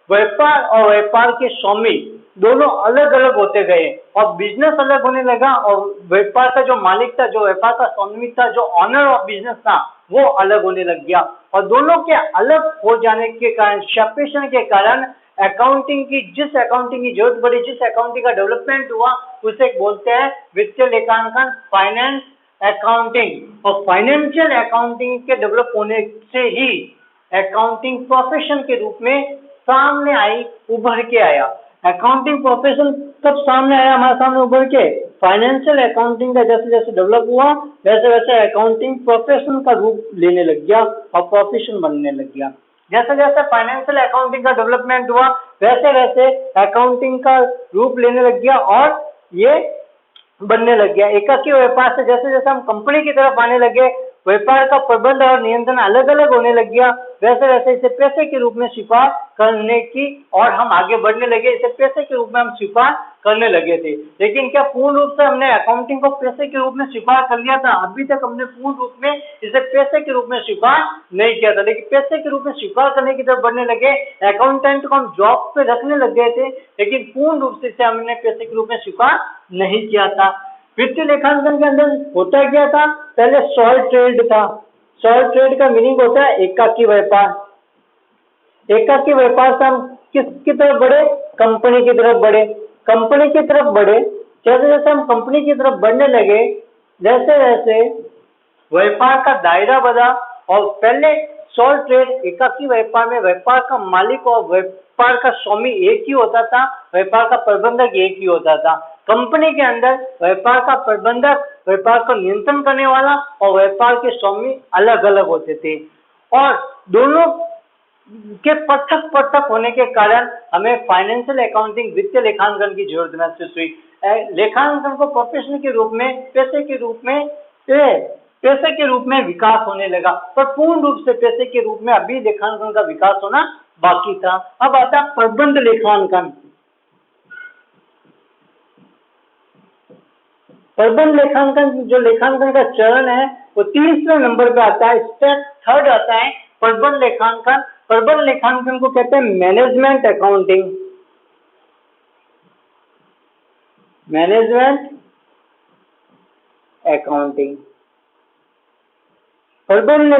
व्यापार और व्यापार के स्वामी दोनों अलग अलग होते गए और बिजनेस अलग होने लगा और व्यापार का जो मालिक था, जो व्यापार का स्वामी था, जो ऑनर ऑफ बिजनेस था, वो अलग होने लग गया। और दोनों के अलग हो जाने के कारण, सेपरेशन के कारण जिस अकाउंटिंग की जरूरत पड़ी, जिस अकाउंटिंग का डेवलपमेंट हुआ, उसे बोलते हैं वित्तीय लेखांकन, फाइनेंस अकाउंटिंग। और फाइनेंशियल अकाउंटिंग के डेवलप होने से ही अकाउंटिंग प्रोफेशन के रूप में सामने आई, उभर के आया। अकाउंटिंग प्रोफेशन कब सामने आया हमारे सामने उभर के? फाइनेंशियल अकाउंटिंग का जैसे जैसे डेवलप हुआ, वैसे वैसे अकाउंटिंग प्रोफेशन का रूप लेने लग गया और प्रोफेशन बनने लग गया। जैसे जैसे फाइनेंशियल अकाउंटिंग का डेवलपमेंट हुआ, वैसे वैसे अकाउंटिंग का रूप लेने लग गया और ये बनने लग गया। एकाकी व्यापार से जैसे जैसे हम कंपनी की तरफ आने लगे, व्यापार का प्रबंध और नियंत्रण अलग अलग होने लग गया, वैसे वैसे इसे पैसे के रूप में स्वीकार करने की और हम आगे बढ़ने लगे, इसे पैसे के रूप में हम स्वीकार करने लगे थे। लेकिन क्या पूर्ण रूप से हमने अकाउंटिंग को पैसे के रूप में स्वीकार कर लिया था? अभी तक हमने पूर्ण रूप में इसे पैसे के रूप में स्वीकार नहीं किया था, लेकिन पैसे के रूप में स्वीकार करने की तरफ बढ़ने लगे। अकाउंटेंट को हम जॉब पे रखने लग गए थे, लेकिन पूर्ण रूप से इसे हमने पैसे के रूप में स्वीकार नहीं किया था। वित्तीय लेखांकन के अंदर होता क्या था? पहले सॉल ट्रेड था। सॉल ट्रेड का मीनिंग होता है एकाकी व्यापार। एकाकी व्यापार से हम किसकी तरफ बढ़े? कंपनी की तरफ बढ़े। कंपनी की तरफ बढ़े, जैसे जैसे हम कंपनी की तरफ बढ़ने लगे, वैसे वैसे व्यापार का दायरा बढ़ा। और पहले सॉल ट्रेड एकाकी व्यापार में व्यापार का मालिक और व्यापार का स्वामी एक ही होता था, व्यापार का प्रबंधक एक ही होता था। कंपनी के अंदर व्यापार का प्रबंधक, व्यापार को नियंत्रण करने वाला और व्यापार के स्वामी अलग अलग होते थे। और दोनों के पृथक पृथक होने के कारण हमें फाइनेंशियल अकाउंटिंग, वित्तीय लेखांकन की जरूरत महसूस हुई। लेखांकन को प्रोफेशन के रूप में, पैसे के रूप में विकास होने लगा, पर पूर्ण रूप से पैसे के रूप में अभी लेखांकन का विकास होना बाकी था। अब आता प्रबंध लेखांकन। प्रबंध लेखांकन, जो लेखांकन का चरण है, वो 30वें नंबर पे आता है, स्टेप 3 आता है प्रबंध लेखांकन। प्रबंध लेखांकन को कहते हैं मैनेजमेंट अकाउंटिंग। मैनेजमेंट अकाउंटिंग, प्रबंध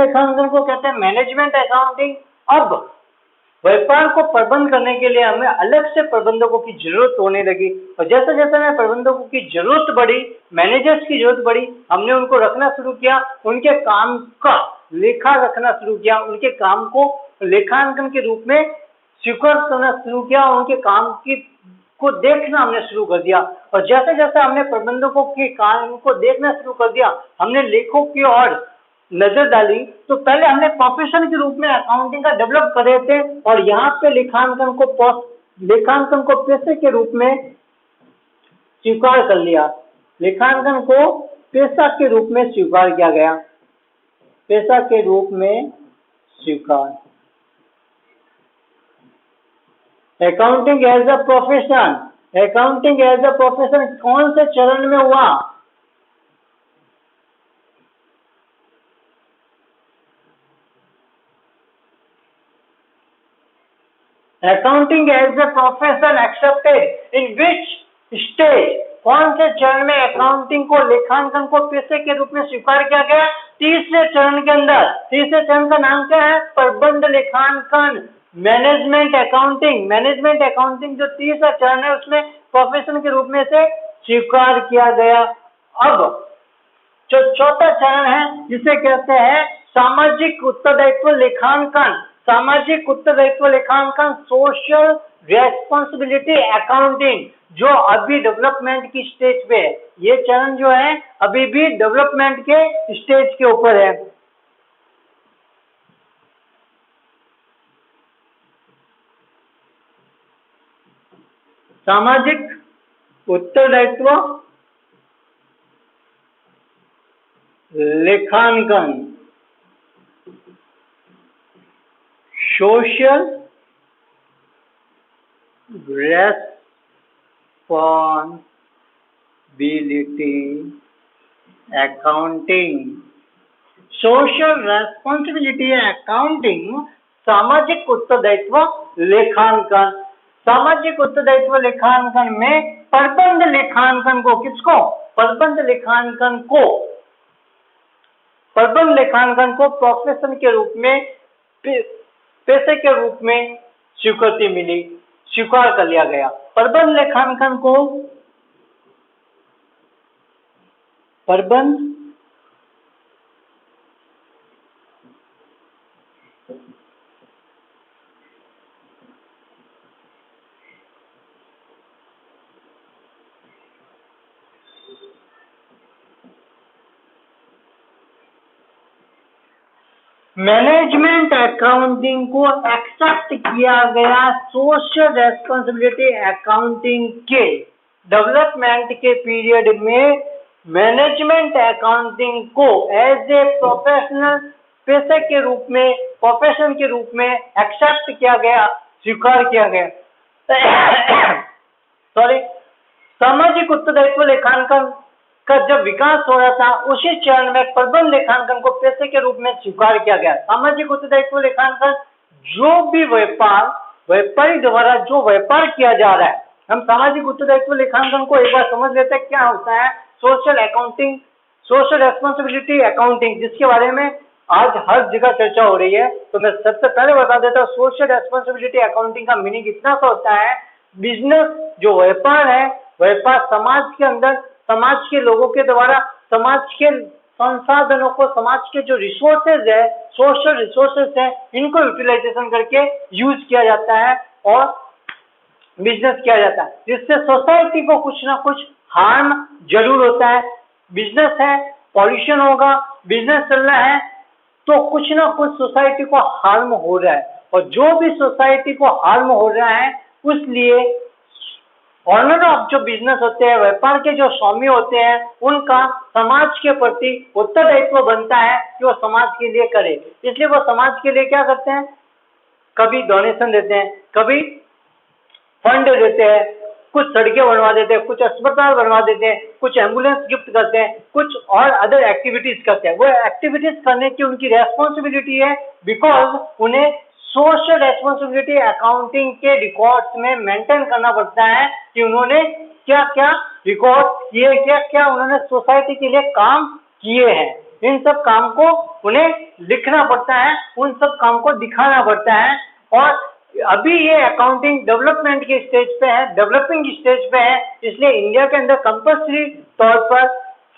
लेखांकन को कहते हैं मैनेजमेंट अकाउंटिंग। अब व्यापार को प्रबंध करने के लिए हमें अलग से प्रबंधकों की जरूरत होने लगी, और जैसे जैसे हमें प्रबंधकों की जरूरत बढ़ी, मैनेजर्स की जरूरत बढ़ी, हमने उनको रखना शुरू किया, उनके काम का लेखा रखना शुरू किया, उनके काम को लेखांकन के रूप में स्वीकार करना शुरू किया, उनके काम को देखना हमने शुरू कर दिया। और जैसे जैसे हमने प्रबंधकों के काम को देखना शुरू कर दिया, हमने लेखों की ओर नजर डाली, तो पहले हमने प्रोफेशन के रूप में अकाउंटिंग का डेवलप कर रहे थे, और यहाँ पे लेखांकन को पेशे के रूप में स्वीकार कर लिया। लेखांकन को पेशा के रूप में स्वीकार किया गया, पेशा के रूप में स्वीकार। Accounting as a profession, accounting as a profession कौन से चरण में हुआ? Accounting as a profession accepted in which stage? कौन से चरण में अकाउंटिंग को, लेखांकन को पेशे के रूप में स्वीकार किया गया? तीसरे चरण के अंदर। तीसरे चरण का नाम क्या है? प्रबंध लेखांकन, मैनेजमेंट अकाउंटिंग। मैनेजमेंट अकाउंटिंग जो तीसरा चरण है, उसमें प्रोफेशन के रूप में से स्वीकार किया गया। अब जो चौथा चरण है, जिसे कहते हैं सामाजिक उत्तरदायित्व लेखांकन। सामाजिक उत्तरदायित्व लेखांकन, सोशल रेस्पॉन्सिबिलिटी अकाउंटिंग, जो अभी डेवलपमेंट की स्टेज पे है। ये चरण जो है अभी भी डेवलपमेंट के स्टेज के ऊपर है। सामाजिक उत्तरदायित्व लेखांकन, social responsibility accounting. Social responsibility accounting, सामाजिक उत्तरदायित्व लेखांकन। सामाजिक उत्तरदायित्व लेखांकन में प्रबंध लेखांकन को, किसको? प्रबंध लेखांकन को प्रोफेशन के रूप में, पेशे के रूप में स्वीकृति मिली, स्वीकार कर लिया गया। प्रबंध लेखांकन को प्रबंध मैनेजमेंट अकाउंटिंग को एक्सेप्ट किया गया सोशल रेस्पॉन्सिबिलिटी अकाउंटिंग के डेवलपमेंट के पीरियड में। मैनेजमेंट अकाउंटिंग को एज ए प्रोफेशनल, पेशे के रूप में, प्रोफेशन के रूप में एक्सेप्ट किया गया, स्वीकार किया गया। सॉरी, सामाजिक उत्तरदायित्व लेखांकन का जब विकास हो रहा था, उसी चरण में प्रबंध लेखांकन को पेशे के रूप में स्वीकार किया गया। सामाजिक उत्तरदायित्व लेखांकन, जो भी व्यापारी द्वारा जो व्यापार किया जा रहा है, हम सामाजिक उत्तरदायित्व लेखांकन को एक बार समझ लेते हैं क्या होता है। Social accounting, social responsibility accounting, जिसके बारे में आज हर जगह चर्चा हो रही है, तो मैं सबसे पहले बता देता हूँ। सोशल रेस्पॉन्सिबिलिटी अकाउंटिंग का मीनिंग इतना सा होता है, बिजनेस जो व्यापार है, व्यापार समाज के अंदर, समाज के लोगों के द्वारा, समाज के संसाधनों को, समाज के जो रिसोर्सेज है, सोशल रिसोर्सेज है, इनको यूटिलाइजेशन करके यूज किया जाता है और बिजनेस किया जाता है, जिससे सोसाइटी को कुछ ना कुछ हार्म जरूर होता है। बिजनेस है, पॉल्यूशन होगा, बिजनेस चल रहा है तो कुछ ना कुछ सोसाइटी को हार्म हो रहा है, और जो भी सोसाइटी को हार्म हो रहा है उसलिए ऑनर ऑफ जो बिजनेस होते हैं, व्यापार के जो स्वामी होते हैं, उनका समाज के प्रति उत्तरदायित्व बनता है कि वो समाज के लिए करे। इसलिए वो समाज के लिए क्या करते हैं, कभी डोनेशन देते हैं, कभी फंड देते हैं, कुछ सड़कें बनवा देते हैं, कुछ अस्पताल बनवा देते हैं, कुछ एम्बुलेंस गिफ्ट करते हैं, कुछ और अदर एक्टिविटीज करते हैं। वो एक्टिविटीज करने की उनकी रेस्पॉन्सिबिलिटी है, बिकॉज उन्हें सोशल रेस्पॉन्सिबिलिटी अकाउंटिंग के रिकॉर्ड्स में मेंटेन करना पड़ता है कि उन्होंने क्या क्या रिकॉर्ड किए, क्या क्या उन्होंने सोसाइटी के लिए काम किए हैं। इन सब काम को उन्हें लिखना पड़ता है, उन सब काम को दिखाना पड़ता है। और अभी ये अकाउंटिंग डेवलपमेंट के स्टेज पे है, डेवलपिंग स्टेज पे है, इसलिए इंडिया के अंदर कंपल्सरी तौर पर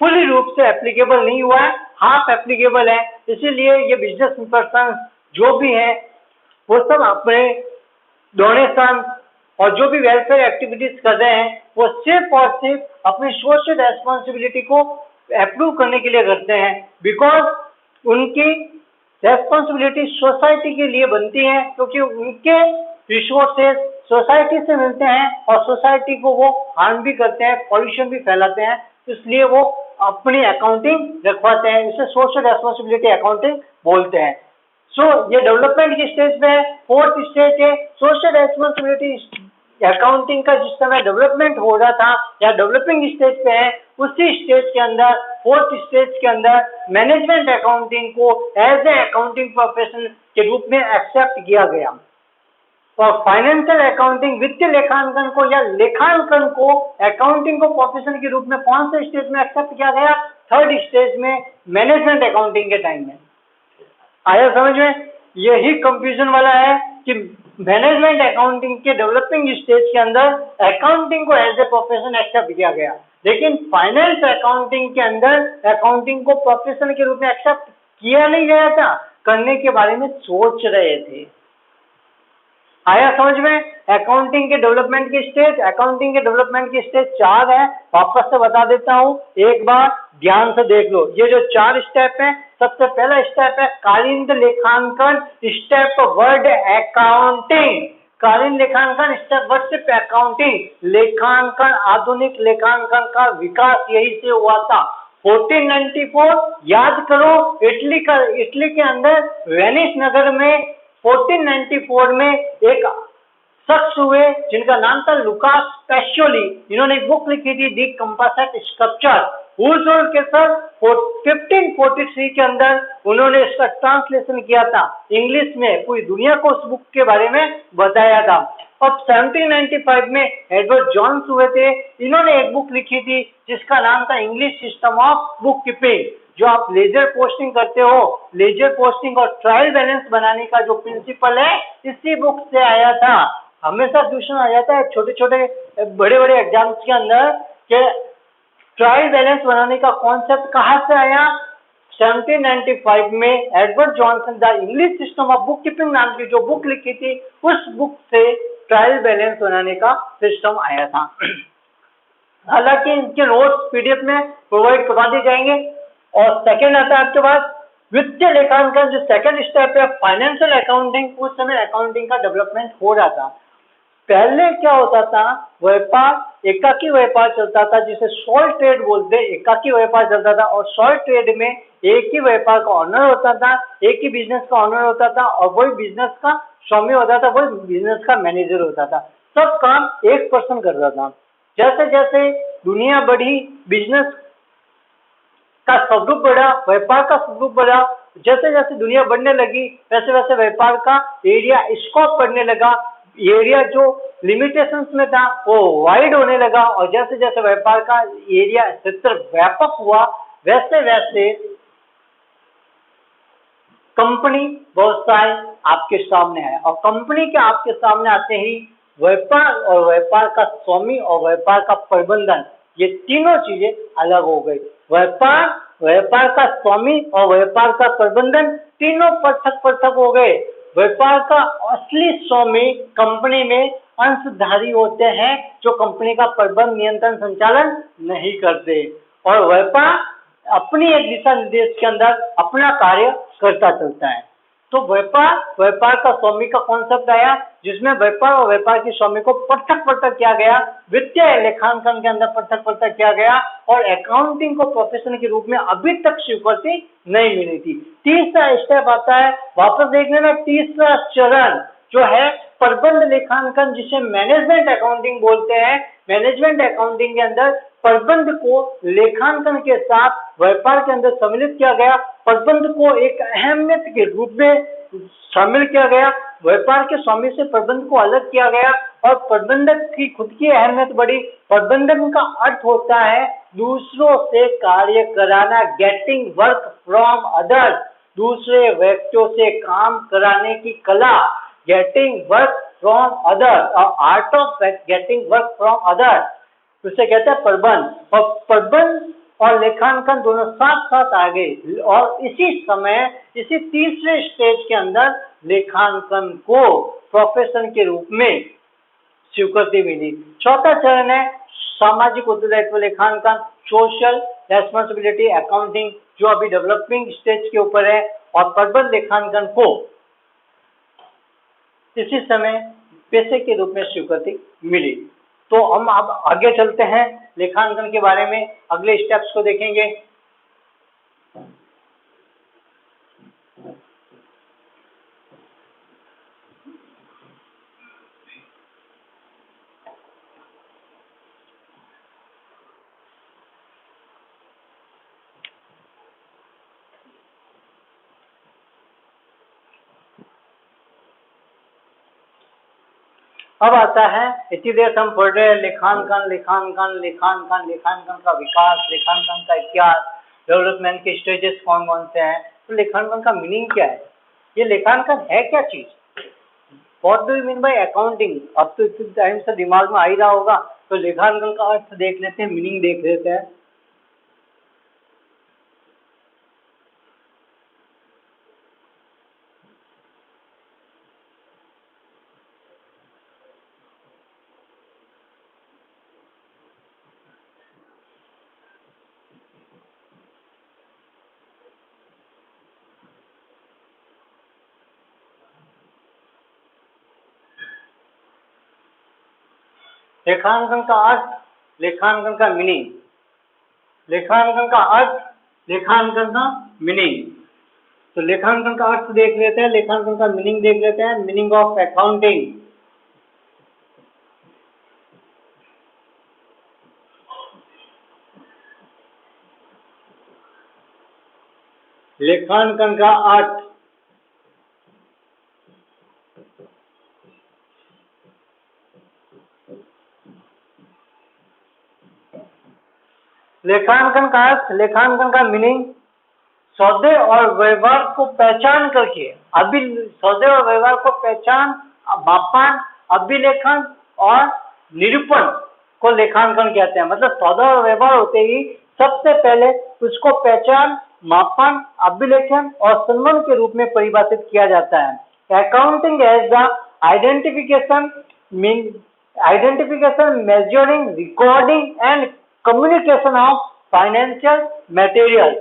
फुली रूप से एप्लीकेबल नहीं हुआ है, हाफ एप्लीकेबल है। इसीलिए ये बिजनेस पर्सन जो भी है वो सब अपने डोनेशन और जो भी वेलफेयर एक्टिविटीज कर रहे हैं वो सिर्फ और सिर्फ अपनी सोशल रेस्पॉन्सिबिलिटी को अप्रूव करने के लिए करते हैं, बिकॉज उनकी रेस्पॉन्सिबिलिटी सोसाइटी के लिए बनती है, क्योंकि उनके रिसोर्सेज सोसाइटी से मिलते हैं और सोसाइटी को वो हार्म भी करते हैं, पॉल्यूशन भी फैलाते हैं, इसलिए वो अपनी अकाउंटिंग रखवाते हैं। इसे सोशल रेस्पॉन्सिबिलिटी अकाउंटिंग बोलते हैं। सो ये डेवलपमेंट की स्टेज पे है। फोर्थ स्टेज है सोशल रेस्पॉन्सिबिलिटी अकाउंटिंग का। जिस समय डेवलपमेंट हो रहा था या डेवलपिंग स्टेज पे है, उसी स्टेज के अंदर फोर्थ स्टेज के अंदर मैनेजमेंट अकाउंटिंग को एज ए अकाउंटिंग प्रोफेशन के रूप में एक्सेप्ट किया गया। और फाइनेंशियल अकाउंटिंग, वित्तीय लेखांकन को या लेखांकन को अकाउंटिंग को प्रोफेशन के रूप में कौन से स्टेज में एक्सेप्ट किया गया? थर्ड स्टेज में, मैनेजमेंट अकाउंटिंग के टाइम में। आया समझ में? यही कंफ्यूजन वाला है कि मैनेजमेंट अकाउंटिंग के डेवलपिंग स्टेज के अंदर अकाउंटिंग को एज ए प्रोफेशन एक्सेप्ट किया गया, लेकिन फाइनेंस अकाउंटिंग के अंदर अकाउंटिंग को प्रोफेशन के रूप में एक्सेप्ट किया नहीं गया था, करने के बारे में सोच रहे थे। आया समझ में? अकाउंटिंग के डेवलपमेंट की स्टेज, अकाउंटिंग के डेवलपमेंट की स्टेज 4 है। वापस से बता देता हूं, एक बार ध्यान से देख लो। ये जो 4 स्टेप है, सबसे पहला स्टेप है कालिंद लेखांकन, स्टेप वर्ड अकाउंटिंग। कालीन लेखांकन, स्टेप वर्ड से अकाउंटिंग। लेखांकन, आधुनिक लेखांकन का विकास यही से हुआ था। 1494 याद करो, इटली के अंदर वेनिस नगर में 1494 में एक शख्स हुए जिनका नाम था लुकास पैसियोली। इन्होंने एक बुक लिखी थी दी कंपोजिट स्कल्पचर। के सर 1543 के अंदर उन्होंने इसका ट्रांसलेशन किया था इंग्लिश में, पूरी दुनिया को उस बुक के बारे में बताया था। अब 1795 में एडवर्ड जॉन्स हुए थे। इन्होंने एक बुक लिखी थी जिसका नाम था English system of book keeping. जो आप लेजर पोस्टिंग करते हो, लेजर पोस्टिंग और ट्रायल बैलेंस बनाने का जो प्रिंसिपल है, इसी बुक से आया था। हमेशा क्वेश्चन आ जाता है छोटे छोटे बड़े बड़े एग्जाम्स के अंदर कि ट्रायल बैलेंस बनाने का कॉन्सेप्ट कहाँ से आया? 1795 में Edward Johnson the English system of book keeping नाम की जो बुक लिखी थी, उस बुक से ट्रायल बैलेंस बनाने का सिस्टम आया था। हालांकि इनके नोट्स पीडीएफ में प्रोवाइड करवा दिए जाएंगे। और सेकेंड आता है आपके पास वित्तीय लेखांकन, जो सेकेंड स्टेप है फाइनेंशियल अकाउंटिंग। उस समय अकाउंटिंग का डेवलपमेंट हो रहा था। पहले क्या होता था, व्यापार, एकाकी व्यापार चलता था जिसे सोल ट्रेड बोलते हैं। एकाकी व्यापार चलता था और सोल ट्रेड में एक ही व्यापार का ऑनर होता था, एक ही बिजनेस का ऑनर होता था और वही बिजनेस का स्वामी होता था, वही बिजनेस का मैनेजर होता था। सब काम एक पर्सन करता था। जैसे जैसे दुनिया बढ़ी, बिजनेस का स्वरूप बढ़ा, व्यापार का स्वरूप बढ़ा, जैसे जैसे दुनिया बढ़ने लगी वैसे वैसे व्यापार का एरिया, स्कोप बढ़ने लगा। एरिया जो लिमिटेशंस में था वो वाइड होने लगा और जैसे जैसे व्यापार का एरिया क्षेत्र व्यापक हुआ वैसे वैसे कंपनी व्यवसाय आपके सामने है। और कंपनी के आपके सामने आते ही व्यापार और व्यापार का स्वामी और व्यापार का प्रबंधन, ये तीनों चीजें अलग हो गई। व्यापार का स्वामी और व्यापार का प्रबंधन तीनों पृथक पृथक हो गए। व्यापार का असली स्वामी कंपनी में अंशधारी होते हैं जो कंपनी का प्रबंध, नियंत्रण, संचालन नहीं करते और व्यापार अपनी एक दिशा निर्देश के अंदर अपना कार्य करता चलता है। तो व्यापार का स्वामी का कॉन्सेप्ट आया, जिसमें व्यापार और व्यापार की स्वामी को पृथक किया गया, वित्तीय लेखांकन के अंदर पृथक किया गया, और अकाउंटिंग को प्रोफेशन के रूप में अभी तक स्वीकृति नहीं मिली थी। तीसरा स्टेप आता है, वापस देखने में तीसरा चरण जो है प्रबंध लेखांकन, जिसे मैनेजमेंट अकाउंटिंग बोलते हैं। मैनेजमेंट अकाउंटिंग के अंदर प्रबंध को लेखांकन के साथ व्यापार के अंदर सम्मिलित किया गया, प्रबंध को एक अहमियत के रूप में शामिल किया गया, व्यापार के स्वामी से प्रबंध को अलग किया गया, और प्रबंधक की खुद की अहमियत बढ़ी। प्रबंधन का अर्थ होता है दूसरों से कार्य कराना, गेटिंग वर्क फ्रॉम अदर्स, दूसरे व्यक्तियों से काम कराने की कला, गेटिंग वर्क फ्रॉम अदर्स, और art of getting work from others, उसे कहते हैं प्रबंध। और प्रबंध और लेखांकन दोनों साथ साथ आ गए, और इसी समय इसी तीसरे स्टेज के अंदर लेखांकन को प्रोफेशन के रूप में स्वीकृति मिली। चौथा चरण है सामाजिक उत्तरदायित्व लेखांकन, सोशल रेस्पॉन्सिबिलिटी अकाउंटिंग, जो अभी डेवलपिंग स्टेज के ऊपर है, और प्रबंध लेखांकन को इसी समय पेशे के रूप में स्वीकृति मिली। तो हम अब आगे चलते हैं, लेखांकन के बारे में अगले स्टेप्स को देखेंगे। अब आता है, इसी देर हम पढ़ रहे हैं लेखांकन का विकास, लेखांकन का इतिहास, डेवलपमेंट के स्टेजेस कौन कौन से हैं। तो लेखांकन का मीनिंग क्या है, ये लेखांकन है क्या चीज, what do you mean by accounting. अब तो इतने टाइम से दिमाग में आ ही रहा होगा, तो लेखांकन का अर्थ देख लेते हैं, मीनिंग देख लेते हैं। लेखांकन का अर्थ, लेखांकन का मीनिंग, लेखांकन का अर्थ, लेखांकन का मीनिंग। तो लेखांकन का अर्थ देख लेते हैं, लेखांकन का मीनिंग देख लेते हैं। मीनिंग ऑफ अकाउंटिंग, लेखांकन का अर्थ, लेखांकन का अर्थ, लेखांकन का मीनिंग, सौदे और व्यवहार को पहचान करके, अभी सौदे और व्यवहार को पहचान, मापन, अभिलेखन और निरूपण को लेखांकन कहते हैं। मतलब सौदा और व्यवहार होते ही सबसे पहले उसको पहचान, मापन, अभिलेखन और संबंध के रूप में परिभाषित किया जाता है। Accounting as the identification, measuring, recording and communication of financial material.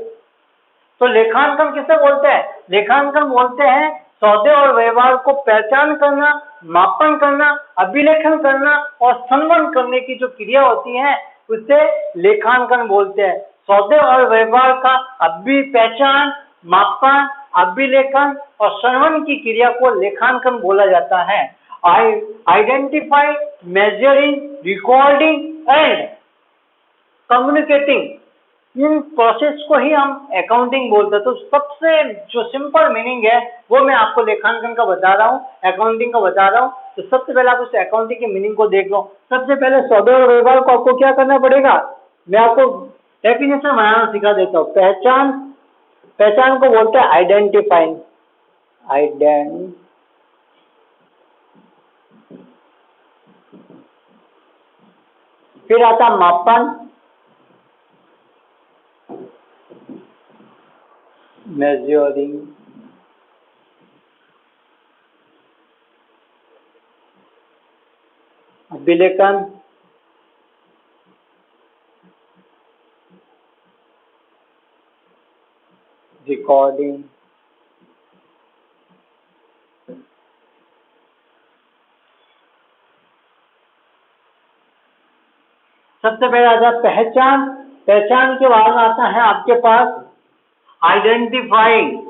तो लेखांकन किसे बोलते हैं, लेखांकन बोलते हैं सौदे और व्यवहार को पहचान करना, मापन करना, अभिलेखन करना और संबंध करने की जो क्रिया होती है उसे लेखांकन बोलते हैं। सौदे और व्यवहार का पहचान, मापन, अभिलेखन और संबंध की क्रिया को लेखांकन बोला जाता है। Identify, measuring, recording and communicating, in process को ही हम अकाउंटिंग बोलते हैं। तो सबसे जो सिंपल मीनिंग है वो मैं आपको लेखांकन का बता रहा हूँ, अकाउंटिंग का बता रहा हूँ। तो सबसे पहले आप उस अकाउंटिंग के मीनिंग को देख लो। सबसे पहले सौदे और व्यवहार को आपको क्या करना पड़ेगा, मैं आपको डेफिनेशन बनाना सिखा देता हूँ। पहचान, पहचान को बोलते हैं आइडेंटिफाइंग, फिर आता मापन, मेजरिंग, अभिलेखन, रिकॉर्डिंग सबसे पहले आता है पहचान। पहचान के बाद आता है आपके पास आइडेंटिफाइंग।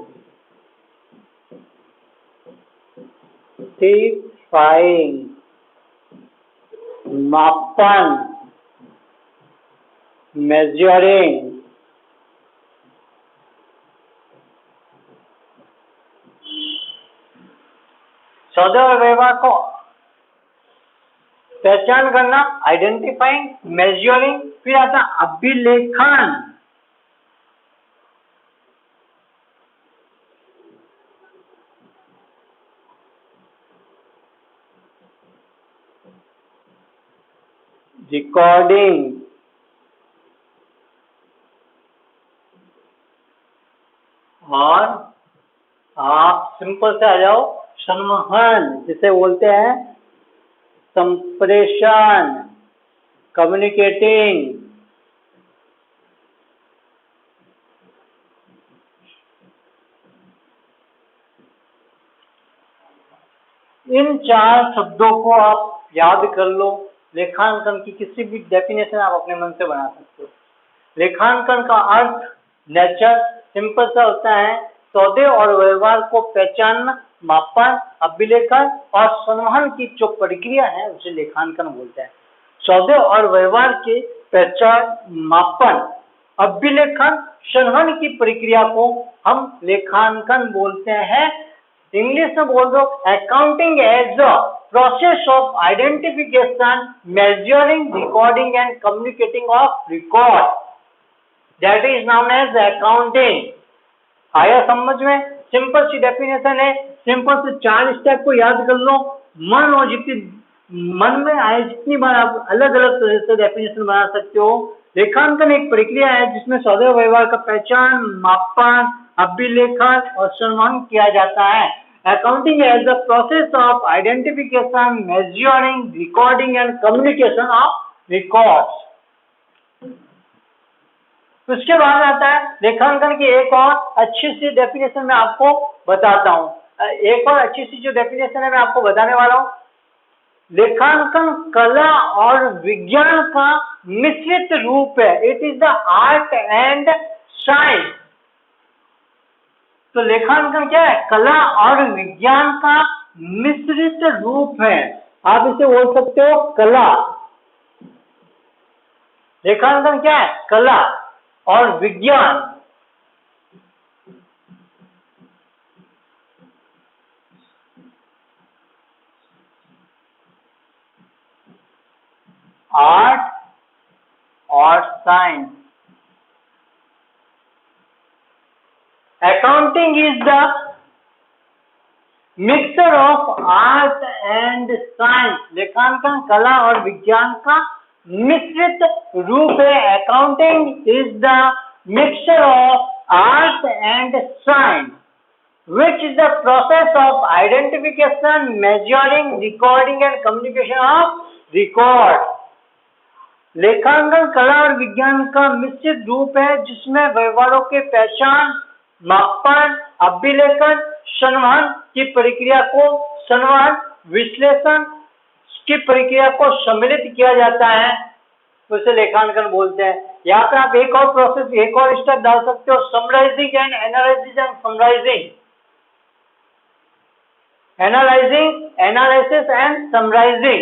मापन, मेजरिंग। सौदे और व्यवहार को पहचान करना, आइडेंटिफाइंग, मेजरिंग, फिर आता अभिलेखन। रिकॉर्डिंग और आप सिंपल से आ जाओ संवहन, जिसे बोलते हैं संप्रेषण, कम्युनिकेटिंग। इन 4 शब्दों को आप याद कर लो। लेखांकन की किसी भी डेफिनेशन आप अपने मन से बना सकते हो। लेखांकन का अर्थ, नेचर सिंपल सा होता है, सौदे और व्यवहार को पहचानना, मापन, अभिलेखन और संवहन की जो प्रक्रिया है उसे लेखांकन बोलते हैं। सौदे और व्यवहार के पहचान, मापन, अभिलेखन, संवहन की प्रक्रिया को हम लेखांकन बोलते हैं। इंग्लिश में बोल दो, accounting as a process of identification, measuring, recording and communicating of record, that is known as accounting. आया समझ में? सिंपल सी डेफिनेशन है, सिंपल से 4 स्टेप को याद कर लो। मन और जितनी मन में आए जितनी बार आप अलग अलग तरह से डेफिनेशन बना सकते हो। लेखांकन एक प्रक्रिया है जिसमें सौदे और व्यवहार का पहचान, मापन, अभिलेखन और संवहन किया जाता है। Accounting as the process of identification, measuring, recording and communication of records. उसके बाद आता है लेखांकन की एक और अच्छी सी डेफिनेशन मैं आपको बताता हूँ। एक और अच्छी सी जो डेफिनेशन है मैं आपको बताने वाला हूँ। लेखांकन कला और विज्ञान का मिश्रित रूप है। It is the art and science. तो लेखांकन क्या है? कला और विज्ञान का मिश्रित रूप है। आप इसे बोल सकते हो कला। लेखांकन क्या है? कला और विज्ञान। आर्ट और science. Accounting is the mixture of art and science. लेखांकन कला और विज्ञान का मिश्रित रूप है। Accounting is the mixture of art and science which is the process of identification, measuring, recording and communication of record। लेखांकन कला और विज्ञान का मिश्रित रूप है जिसमें व्यवहारों के पहचान, मापन, अभिलेखन, संवहन की प्रक्रिया को संवहन, विश्लेषण की प्रक्रिया को सम्मिलित किया जाता है, उसे लेखांकन बोलते हैं। यहाँ पे आप एक और प्रोसेस, एक और स्टेप डाल सकते हो, summarising and analysis and summarising. Analysing, analysis and summarising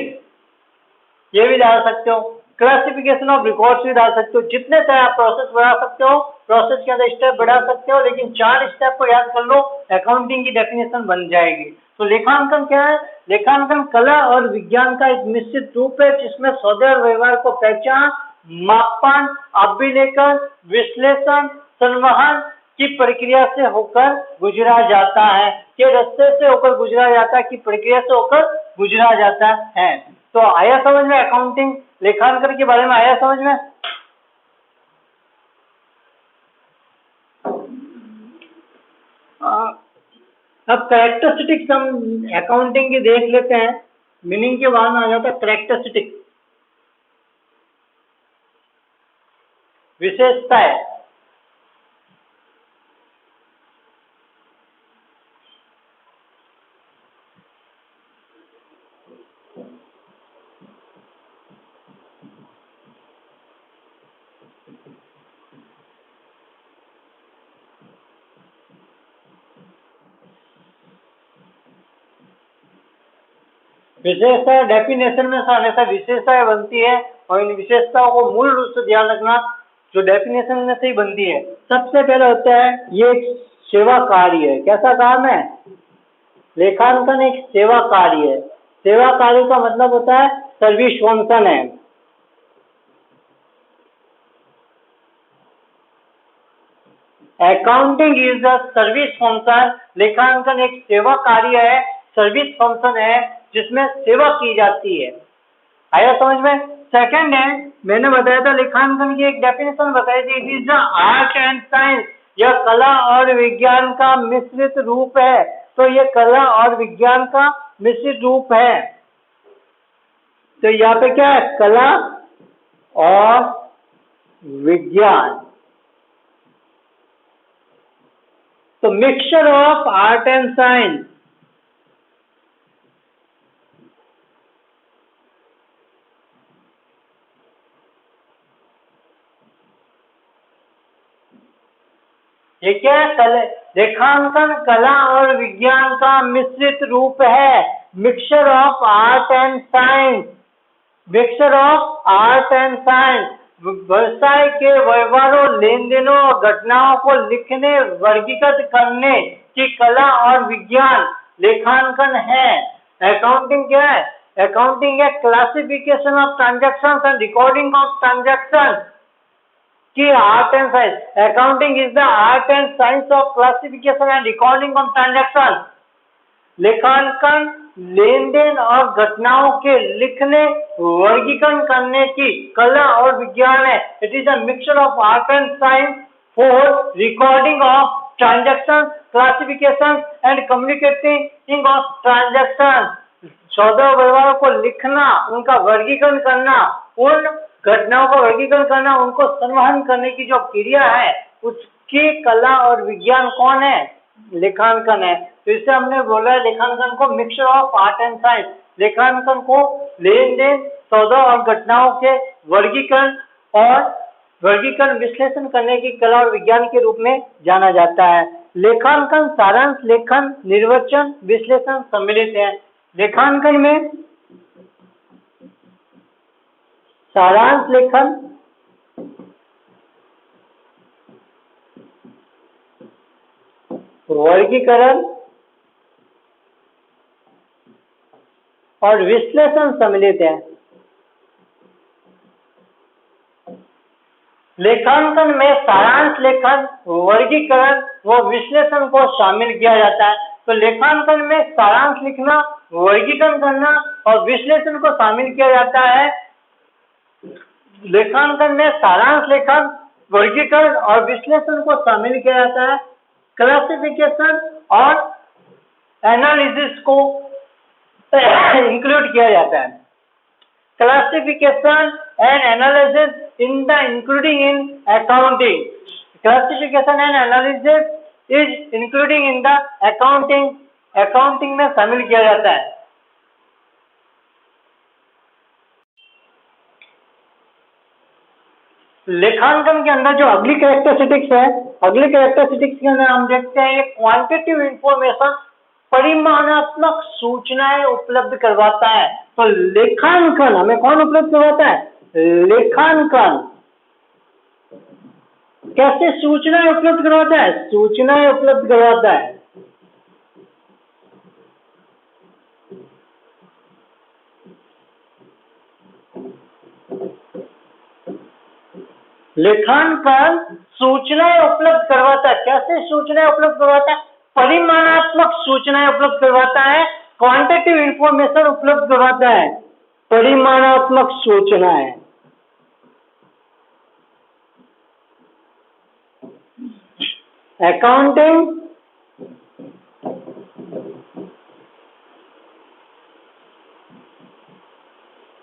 ये भी डाल सकते हो। क्लासिफिकेशन ऑफ रिकॉर्ड्स भी डाल सकते हो। जितने तरह आप प्रोसेस बढ़ा सकते हो, प्रोसेस के अंदर स्टेप बढ़ा सकते हो, लेकिन 4 स्टेप को याद कर लो, अकाउंटिंग की डेफिनेशन बन जाएगी। तो लेखांकन क्या है? लेखांकन कला और विज्ञान का एक निश्चित रूप है जिसमें सौदे और व्यवहार को पहचान, मापन, अभिलेखन, विश्लेषण, संवहन की प्रक्रिया से होकर गुजरा जाता है, के रास्ते से होकर गुजरा जाता है, की प्रक्रिया से होकर गुजरा जाता है। तो आया समझ में? अकाउंटिंग लेखांकन के बारे में आया समझ में? अब कैरेक्टरिस्टिक्स हम अकाउंटिंग की देख लेते हैं। मीनिंग के बाद में आ जाता है कैरेक्टरिस्टिक्स, विशेषताएं। विशेषता डेफिनेशन में हमेशा विशेषताएं बनती है और इन विशेषताओं को मूल रूप से ध्यान रखना जो डेफिनेशन में से ही बनती है। सबसे पहले होता है ये एक सेवा कार्य है। कैसा काम है? लेखांकन एक सेवा कार्य है। सेवा कार्य का मतलब होता है सर्विस फंक्शन है। Accounting is the service function. लेखांकन एक सेवा कार्य है, सर्विस फंक्शन है जिसमें सेवा की जाती है। आया समझ में? सेकंड है, मैंने बताया था लेखांकन की एक डेफिनेशन बताई थी, it is the art and science. यह कला और विज्ञान का मिश्रित रूप है। तो यह कला और विज्ञान का मिश्रित रूप है। तो यहाँ पे क्या है? कला और विज्ञान। तो mixture of art and science. ये क्या है? लेखांकन कला और विज्ञान का मिश्रित रूप है। Mixture of art and science. Mixture of art and science. व्यवसाय के व्यवहारों, लेन देनों और घटनाओं को लिखने, वर्गीकृत करने की कला और विज्ञान लेखांकन है। अकाउंटिंग क्या है? अकाउंटिंग है classification of transactions and recording of transactions की art and science. Accounting is the art and science of classification and recording of transaction. लेखांकन लेन देन और घटनाओं के लिखने, वर्गीकरण करने की कला और विज्ञान है। It is a mixture of art and science for recording of transaction, classification and communicating of transaction. सौदा व्यवहारों को लिखना, उनका वर्गीकरण करना, उन घटनाओं का वर्गीकरण करना, उनको संवहन करने की जो क्रिया है उसकी कला और विज्ञान कौन है? लेखांकन है। तो इससे हमने बोला है लेखांकन को mixture of art and science. लेखांकन को लेन देन, सौदा और घटनाओं के वर्गीकरण और वर्गीकरण विश्लेषण करने की कला और विज्ञान के रूप में जाना जाता है। लेखांकन सारांश लेखन, निर्वचन, विश्लेषण सम्मिलित है। लेखांकन में सारांश लेखन, वर्गीकरण और विश्लेषण सम्मिलित है। लेखांकन में सारांश लेखन, वर्गीकरण व विश्लेषण को शामिल किया जाता है। तो लेखांकन में सारांश लिखना, वर्गीकरण करना और विश्लेषण को शामिल किया जाता है। लेखांकन में सारांश लेखन, वर्गीकरण और विश्लेषण को शामिल किया जाता है। क्लासिफिकेशन और एनालिसिस को इंक्लूड किया जाता है। Classification and analysis in the including in accounting. Classification and analysis is including in the accounting. Accounting में शामिल किया जाता है। लेखांकन के अंदर जो अगली कैरेक्टरिस्टिक्स है, अगली कैरेक्टरिस्टिक्स के अंदर हम देखते हैं ये क्वांटिटेटिव इंफॉर्मेशन, परिमाणात्मक सूचनाएं उपलब्ध करवाता है। तो लेखांकन हमें कौन उपलब्ध करवाता है? लेखांकन कैसे सूचनाएं उपलब्ध करवाता है? सूचनाएं उपलब्ध करवाता है। लेखांकन सूचनाएं उपलब्ध करवाता है। कैसे सूचनाएं उपलब्ध करवाता है? परिमाणात्मक सूचनाएं उपलब्ध करवाता है। क्वांटिटेटिव इंफॉर्मेशन उपलब्ध करवाता है। परिमाणात्मक सूचनाएं। Accounting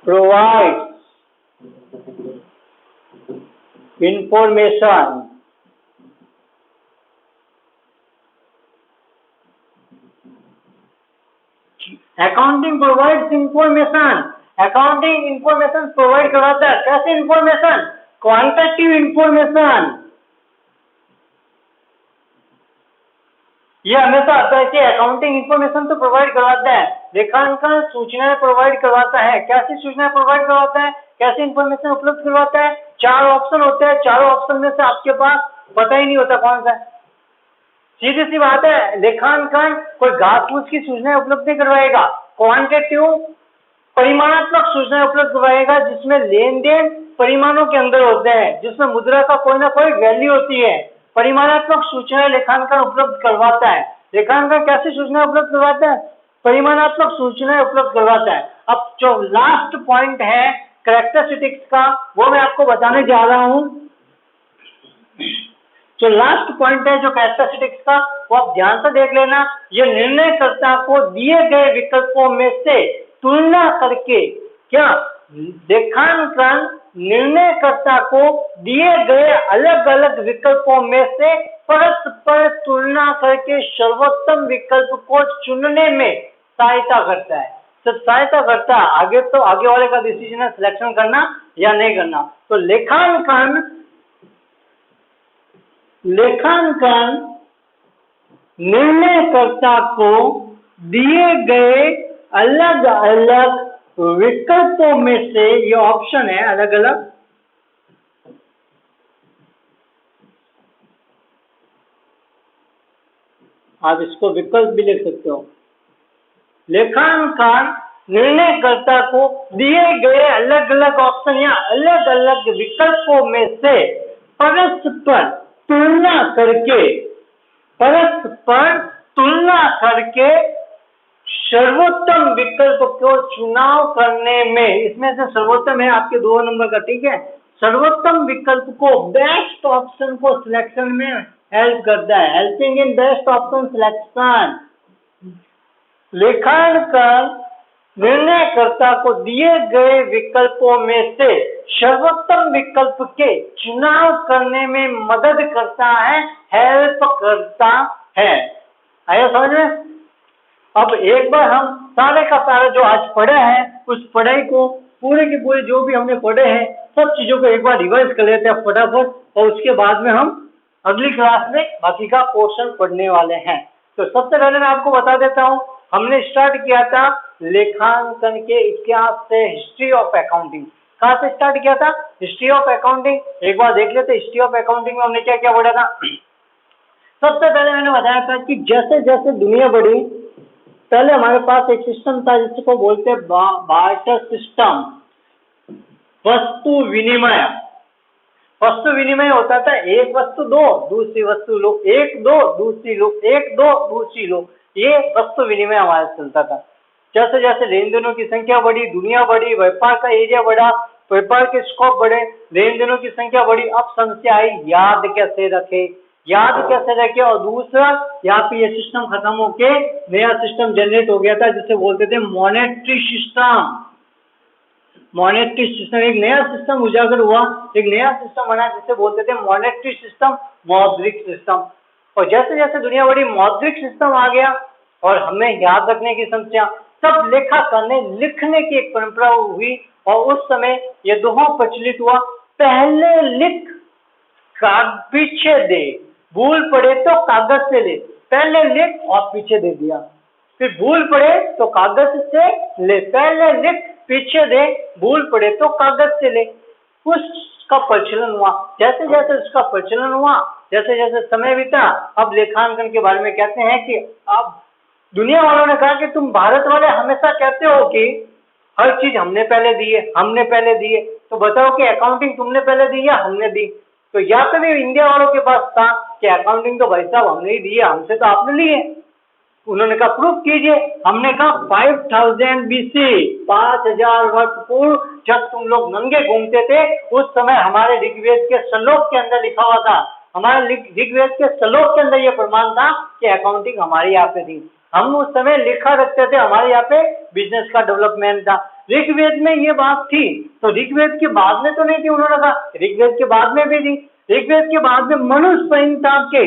provides information accounting provides information. Accounting information provide करवाता है। कैसे इंफॉर्मेशन? Quantitative information. ये हमेशा आता है कि अकाउंटिंग इंफॉर्मेशन तो प्रोवाइड करवाता है, लेखांकन सूचनाएं प्रोवाइड करवाता है। कैसी सूचनाएं प्रोवाइड करवाता है, कैसी इंफॉर्मेशन उपलब्ध करवाता है? 4 ऑप्शन होते हैं, चारों ऑप्शन में से आपके पास पता ही नहीं होता कौन सा है। सीधी सी बात है, लेखांकन कोई घास फूस की सूचनाएं उपलब्ध नहीं करवाएगा, क्वांटिटेटिव परिमाणात्मक सूचनाएं उपलब्ध करवाएगा, जिसमें लेन देन परिमाणों के अंदर होते हैं, जिसमें मुद्रा का कोई ना कोई वैल्यू होती है। परिमाणात्मक सूचनाएं लेखांकन उपलब्ध करवाता है। लेखांकन कैसी सूचनाएं उपलब्ध करवाता है? परिमाणात्मक सूचनाएं उपलब्ध करवाता है। अब जो लास्ट पॉइंट है कैरेक्टरिस्टिक्स का, वो मैं आपको बताने जा रहा हूं। जो लास्ट पॉइंट है जो कैरेक्टरिस्टिक्स का, वो आप ध्यान से देख लेना। ये निर्णयकर्ता को दिए गए विकल्पों में से तुलना करके, क्या लेखांकन निर्णयकर्ता को दिए गए अलग अलग विकल्पों में से परस्पर तुलना करके सर्वोत्तम विकल्प को चुनने में सहायता करता है। सब सहायता करता है, आगे तो आगे वाले का डिसीजन है सिलेक्शन करना या नहीं करना। तो लेखांकन निर्णयकर्ता को दिए गए अलग अलग विकल्पों में से, ये ऑप्शन है अलग अलग, आप इसको विकल्प भी लिख सकते हो। लेखांकन निर्णयकर्ता को दिए गए अलग अलग ऑप्शन या अलग अलग विकल्पों में से परस्पर तुलना करके सर्वोत्तम विकल्प को चुनाव करने में, इसमें से सर्वोत्तम है आपके 2 नंबर का, ठीक है। सर्वोत्तम विकल्प को, बेस्ट ऑप्शन को सिलेक्शन में हेल्प करता है, helping in best option selection. लेखांकन निर्णयकर्ता को दिए गए विकल्पों में से सर्वोत्तम विकल्प के चुनाव करने में मदद करता है, हेल्प करता है। आया समझ में? अब एक बार हम सारे का सारा जो आज पढ़े हैं, उस पढ़ाई को पूरे के पूरे जो भी हमने पढ़े हैं, सब चीजों को एक बार रिवाइज कर लेते हैं फटाफट, और उसके बाद में हम अगली क्लास में बाकी का पोर्शन पढ़ने वाले हैं। तो सबसे पहले मैं आपको बता देता हूं, हमने स्टार्ट किया था लेखांकन के इतिहास से, हिस्ट्री ऑफ अकाउंटिंग। कहां से स्टार्ट किया था? History of accounting. एक बार देख लेते हिस्ट्री ऑफ अकाउंटिंग में हमने क्या क्या पढ़ा था। सबसे पहले मैंने बताया था कि जैसे जैसे दुनिया बढ़ी, पहले हमारे पास एक सिस्टम था जिसको बोलते हैं बार्टर सिस्टम, वस्तु विनिमय। वस्तु विनिमय होता था, एक वस्तु दो, दूसरी वस्तु लो, एक दो, दूसरी लो, एक दो, दूसरी लो, ये वस्तु विनिमय हमारा चलता था। जैसे जैसे लेन देनों की संख्या बढ़ी, दुनिया बढ़ी, व्यापार का एरिया बढ़ा, व्यापार के स्कोप बढ़े, लेन देनों की संख्या बढ़ी, अब समस्या आई याद कैसे रखे, और दूसरा यहाँ पे ये सिस्टम खत्म होके नया सिस्टम जनरेट हो गया था जिसे बोलते थे मॉनेटरी सिस्टम। मॉनेटरी सिस्टम, एक नया सिस्टम उजागर हुआ, एक नया सिस्टम बना जिसे बोलते थे मॉनेटरी सिस्टम, मौद्रिक सिस्टम। और जैसे जैसे दुनिया बढ़ी, मौद्रिक सिस्टम आ गया और हमें याद रखने की समस्या, तब लेखा करने लिखने की एक परंपरा हुई, और उस समय ये दोनों प्रचलित हुआ। पहले लिख पीछे दे, भूल पड़े तो कागज से ले, पहले लिख और पीछे दे दिया, फिर भूल पड़े तो कागज से ले, पहले लिख पीछे दे, भूल पड़े तो कागज से ले। उसका प्रचलन हुआ, जैसे जैसे उसका प्रचलन हुआ, जैसे जैसे समय बीता, अब लेखांकन के बारे में कहते हैं कि अब दुनिया वालों ने कहा कि तुम भारत वाले हमेशा कहते हो कि हर चीज हमने पहले दी है, तो बताओ कि अकाउंटिंग तुमने पहले दी या हमने दी। तो या तो भी इंडिया वालों के पास था कि अकाउंटिंग तो भाई साहब हमने ही दी है, हमसे तो आपने ली है। उन्होंने कहा प्रूफ कीजिए। हमने कहा 5000 BC, 5000 वर्ष पूर्व जब तुम लोग नंगे घूमते थे, उस समय हमारे ऋग्वेद के श्लोक के अंदर लिखा हुआ था, हमारे ऋग्वेद के श्लोक के अंदर यह प्रमाण था कि अकाउंटिंग हमारे यहाँ पे थी। हम उस समय लिखा रखते थे, हमारे यहाँ पे बिजनेस का डेवलपमेंट था। ऋग्वेद में ये बात थी, तो ऋग्वेद के बाद में तो नहीं थी। उन्होंने कहा ऋग्वेद के बाद में भी थी। ऋग्वेद के बाद में मनुष्य संहिता के,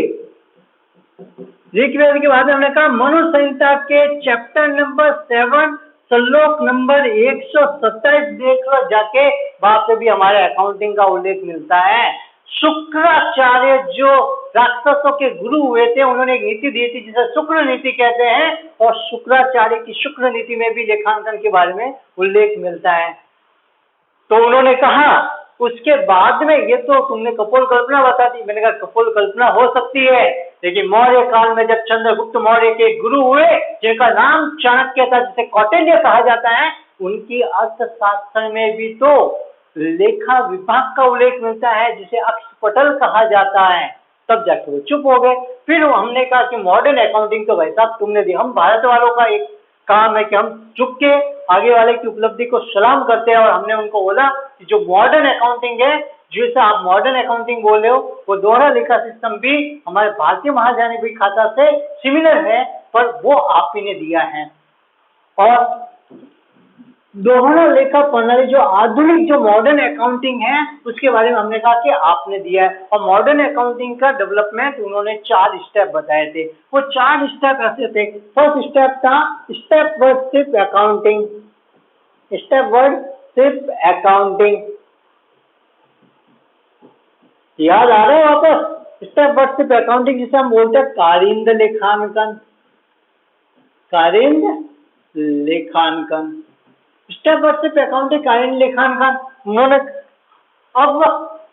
ऋग्वेद के बाद में हमने कहा मनुष्य संहिता के चैप्टर नंबर 7 श्लोक नंबर 127 देख लो जाके, वहां पे भी हमारे अकाउंटिंग का उल्लेख मिलता है। शुक्राचार्य जो राक्षसों के गुरु हुए थे, उन्होंने एक नीति दी थी जिसे शुक्र नीति कहते हैं, और शुक्राचार्य की शुक्र नीति में भी लेखांकन के बारे में उल्लेख मिलता है। तो उन्होंने कहा, उसके बाद में ये तो तुमने कपोल कल्पना बता दी, मैंने कहा कपोल कल्पना हो सकती है, लेकिन मौर्य काल में जब चंद्रगुप्त मौर्य के गुरु हुए जिनका नाम चाणक्य था, जिसे कौटिल्य कहा जाता है, उनकी अर्थशास्त्र में भी तो लेखा विभाग का उल्लेख मिलता है जिसे अक्षपटल कहा जाता है। तब जाके वो चुप हो गए। फिर हमने कहा कि मॉडर्न अकाउंटिंग तो भाई साहब तुमने दी, हम भारत वालों का एक काम है कि हम चुप के आगे वाले की उपलब्धि को सलाम करते हैं, और हमने उनको बोला कि जो मॉडर्न अकाउंटिंग है, जैसा आप मॉडर्न अकाउंटिंग बोल रहे हो, वो दोहरा लेखा सिस्टम भी हमारे भारतीय महाजनविक खाता से सिमिलर है, पर वो आप ही ने दिया है। और दोहरा लेखा प्रणाली जो आधुनिक जो मॉडर्न अकाउंटिंग है, उसके बारे में हमने कहा कि आपने दिया है। और मॉडर्न अकाउंटिंग का डेवलपमेंट उन्होंने 4 स्टेप बताए थे। वो 4 स्टेप ऐसे थे। फर्स्ट स्टेप था स्टेप वर्डशिप अकाउंटिंग। स्टेप वर्डशिप अकाउंटिंग याद आ रहा है वापस? स्टेप वर्डशिप अकाउंटिंग जिसे हम बोलते हैं कारिंद लेखांकन। कारिंद लेखांकन, स्टेप वर्डशिप अकाउंटिंग, कारिंद लेखांकन उन्होंने। अब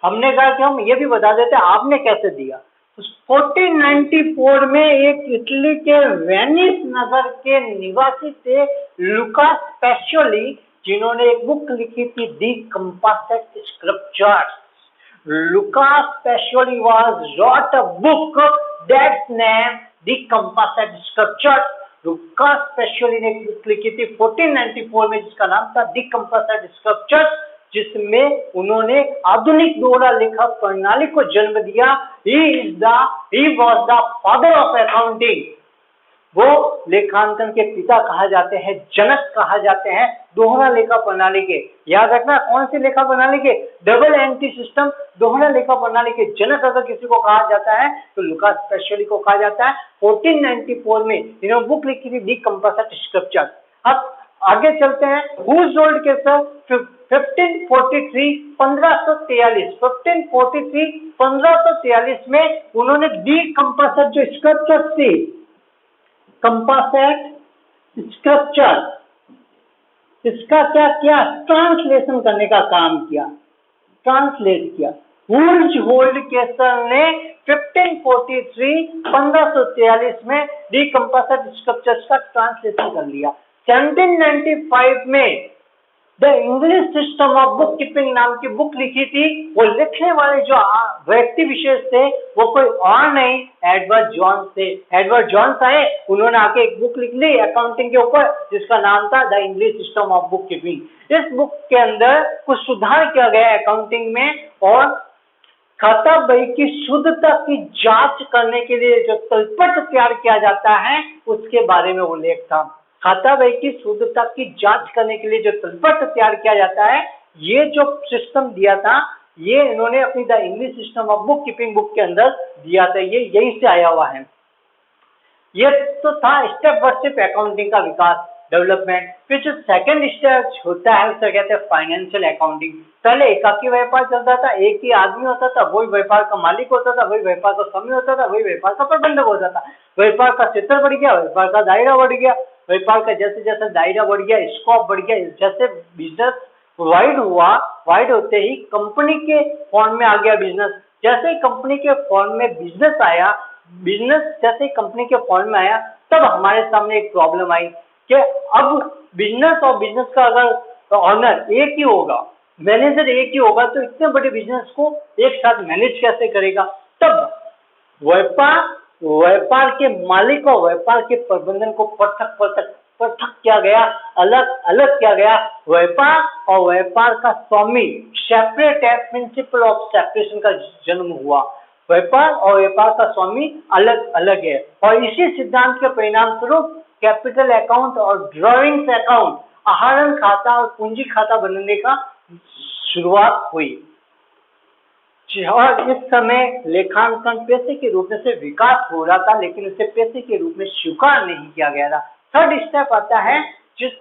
हमने कहा कि हम ये भी बता देते हैं आपने कैसे दिया। 1494 में एक इटली के वेनिस नगर के निवासी थे लुकास पेशोली, जिन्होंने एक बुक लिखी थी दी कंपासेट scriptures. Lucas Pacioli wrote a book that's named The Composite Scriptures. Lucas Pacioli ने एक बुक लिखी थी 1494 में जिसका नाम था The Composite Scriptures, जिसमें उन्होंने आधुनिक दोहरा लेखा प्रणाली को जन्म दिया। He was the father of accounting. वो लेखांकन के पिता कहा जाते हैं, जनक कहा जाते हैं दोहरा लेखा प्रणाली के। याद रखना कौन सी लेखा प्रणाली के? डबल एंट्री सिस्टम दोहरा लेखा प्रणाली के जनक अगर किसी को कहा जाता है तो लुकास पेशोली को कहा जाता है। 1494 में इन्होंने बुक लिखी थी दी कंपोजिट स्क्रिप्चर। अब आगे चलते हैं। हुज रोल्ड के सर 1543 में उन्होंने दी कंपोजिट जो स्क्रिप्चर थी, कंपोजिट स्क्रिप्चर, इसका क्या किया? ट्रांसलेशन करने का काम किया, ट्रांसलेट किया। वुल्ज होल्ड केसर ने 1543 में दी कंपोजिट स्क्रिप्चर्स का ट्रांसलेशन कर लिया। 1795 में the English system of book keeping नाम की बुक लिखी थी। वो लिखने वाले जो व्यक्ति विशेष थे वो कोई और नहीं, एडवर्ड जॉन्स थे। एडवर्ड जॉन्स आए, उन्होंने आके एक बुक लिख ली अकाउंटिंग के ऊपर जिसका नाम था the English system of book keeping. इस बुक के अंदर कुछ सुधार किया गया अकाउंटिंग में, और खाता बही की शुद्धता की जांच करने के लिए जो तलपट तैयार किया जाता है उसके बारे में उल्लेख था। खाता बही की शुद्धता की जांच करने के लिए जो तलपट तैयार किया जाता है, ये जो सिस्टम दिया था ये इन्होंने अपनी the English system of book keeping book के अंदर दिया था। ये यहीं से आया हुआ है। ये तो था स्टेप वर्डशिप अकाउंटिंग का विकास, डेवलपमेंट। फिर जो सेकंड स्टेप होता है उसे कहते हैं फाइनेंशियल अकाउंटिंग। पहले एकाकी व्यापार चलता था, एक ही आदमी होता था, वही व्यापार का मालिक होता था, वही व्यापार का स्वामी होता था, वही व्यापार का प्रबंधक होता था। व्यापार का क्षेत्र बढ़ गया, व्यापार का दायरा बढ़ गया, व्यापार का जैसे जैसे दायरा बढ़ गया, स्कोप बढ़ गया, जैसे बिजनेस वाइड हुआ, वाइड होते ही कंपनी के फॉर्म में आ गया बिजनेस। जैसे ही कंपनी के फॉर्म में बिजनेस आया, बिजनेस जैसे कंपनी के फॉर्म में आया, तब हमारे सामने एक प्रॉब्लम आई कि अब बिजनेस और बिजनेस का अगर ऑनर एक ही होगा, मैनेजर एक ही होगा, तो इतने बड़े बिजनेस को एक साथ मैनेज कैसे करेगा? तब व्यापार के मालिक और व्यापार के प्रबंधन को पृथक किया गया, अलग अलग किया गया। व्यापार और व्यापार का स्वामी सेपरेट है, प्रिंसिपल ऑफ सेपरेशन का जन्म हुआ। व्यापार और व्यापार का स्वामी अलग अलग है, और इसी सिद्धांत के परिणाम स्वरूप कैपिटल अकाउंट और ड्रॉइंग्स अकाउंट, आहरण खाता और पूंजी खाता बनने का शुरुआत हुई। और इस समय लेखांकन पेशे के रूप में से विकास हो रहा था, लेकिन उसे पेशे के रूप में स्वीकार नहीं किया गया था। थर्ड स्टेप आता है, जिस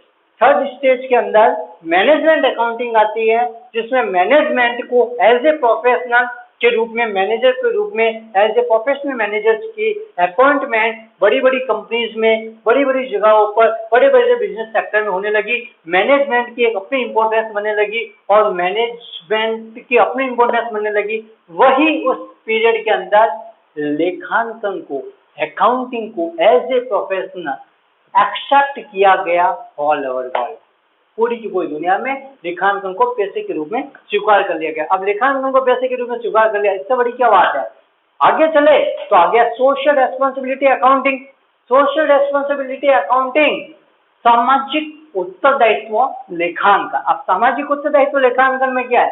थर्ड स्टेज के अंदर मैनेजमेंट अकाउंटिंग आती है, जिसमें मैनेजमेंट को एज ए प्रोफेशनल के रूप में, मैनेजर के रूप में, एज ए प्रोफेशनल मैनेजर्स की अपॉइंटमेंट बड़ी बड़ी कंपनीज में, बड़ी बड़ी जगहों पर, बड़े बड़े बिजनेस सेक्टर में होने लगी। मैनेजमेंट की एक अपनी इंपॉर्टेंस बनने लगी और मैनेजमेंट की अपनी इंपॉर्टेंस बनने लगी। वही उस पीरियड के अंदर लेखांकन को, अकाउंटिंग को एज ए प्रोफेशनल एक्सेप्ट किया गया ऑल ओवर वर्ल्ड। पूरी की पूरी दुनिया में लेखांकन को पैसे के रूप में स्वीकार कर लिया गया। अब लेखांकन को पैसे के रूप में स्वीकार कर लिया, इससे बड़ी क्या बात है। आगे चले तो आगे social responsibility accounting. Social responsibility accounting सामाजिक उत्तरदायित्व लेखांकन। अब सामाजिक उत्तरदायित्व लेखांकन में क्या है,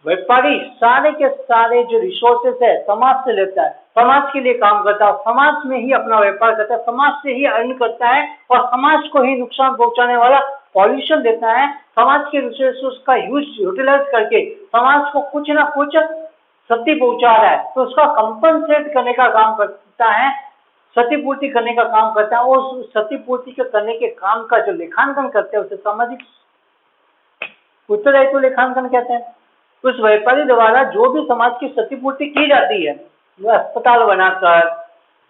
व्यापारी सारे के सारे जो रिसोर्सेस है समाज से लेता है, समाज के लिए काम करता है, समाज में ही अपना व्यापार करता है, समाज से ही अर्न करता है और समाज को ही नुकसान पहुंचाने वाला पॉल्यूशन देता है। समाज के रिसोर्सेस का यूटिलाइज करके समाज को कुछ ना कुछ क्षति पहुंचा रहा है, तो उसका कंपनसेट करने का काम करता है, क्षतिपूर्ति करने का काम करता है। और उस क्षतिपूर्ति करने के काम का जो लेखांकन करते हैं उसे सामाजिक उत्तरदायित्व लेखांकन कहते हैं। उस व्यापारी द्वारा जो भी समाज की क्षतिपूर्ति की जाती है, अस्पताल बनाकर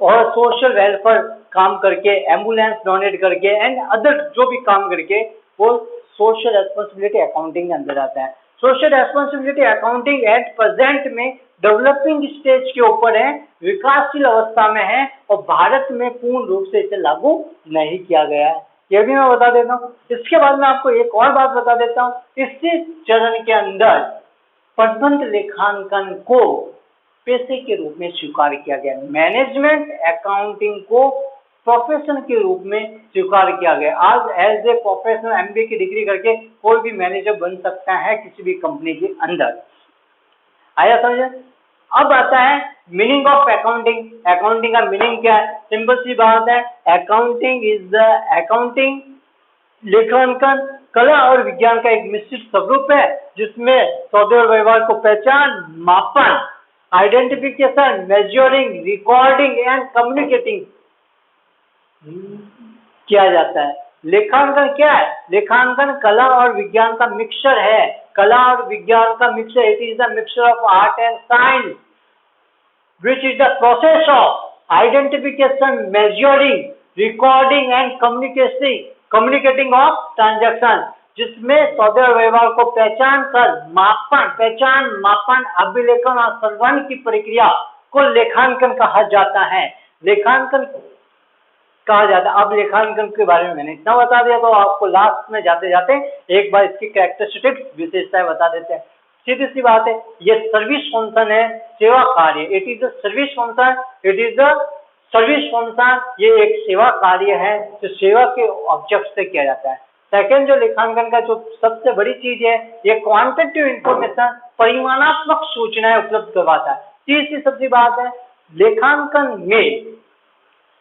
और सोशल वेलफेयर काम करके, एम्बुलेंस डोनेट करके एंड अदर जो भी काम करके, वो सोशल रेस्पॉन्सिबिलिटी अकाउंटिंग के अंदर आता है। Social responsibility accounting at present में डेवलपिंग स्टेज के ऊपर है, विकासशील अवस्था में है और भारत में पूर्ण रूप से इसे लागू नहीं किया गया है। यह भी मैं बता देता हूँ। इसके बाद में आपको एक और बात बता देता हूँ। इसी चरण के अंदर प्रबंध लेखांकन को पेशे के रूप में स्वीकार किया गया। मैनेजमेंट अकाउंटिंग को प्रोफेशन के रूप में स्वीकार किया गया। आज एज ए प्रोफेशनल एमबीए की डिग्री करके कोई भी मैनेजर बन सकता है किसी भी कंपनी के अंदर। आया समझे। अब आता है मीनिंग ऑफ अकाउंटिंग। अकाउंटिंग का मीनिंग क्या है? सिंपल सी बात है, अकाउंटिंग इज द अकाउंटिंग लेखांकन कला और विज्ञान का एक मिश्रित स्वरूप है जिसमें सौदे और व्यवहार को पहचान, मापन, identification, measuring, recording and communicating किया जाता है। लेखांकन क्या है? लेखांकन कला और विज्ञान का मिक्सचर है। कला और विज्ञान का mixture, it is the mixture of art and science which is the process of identification, measuring, recording and communicating of transaction, जिसमें सौदे और व्यवहार को पहचान कर पहचान, मापन, अभिलेखन और संवहन की प्रक्रिया को लेखांकन कहा जाता है। लेखांकन कहा जाता है। अब लेखांकन के बारे में मैंने इतना बता दिया, तो आपको लास्ट में जाते जाते एक बार इसकी कैरेक्टरिस्टिक्स, विशेषताएं बता देते हैं। सीधी सी बात है, ये सर्विस फंक्शन है, सेवा कार्य। It is the service function, it is the service function. ये एक सेवा कार्य है जो सेवा के ऑब्जेक्ट से किया जाता है। सेकंड, जो लेखांकन का जो सबसे बड़ी चीज है, ये क्वांटिटेटिव इंफॉर्मेशन, परिमाणात्मक सूचनाएं उपलब्ध करवाता है। तीसरी सबसे बात है, लेखांकन में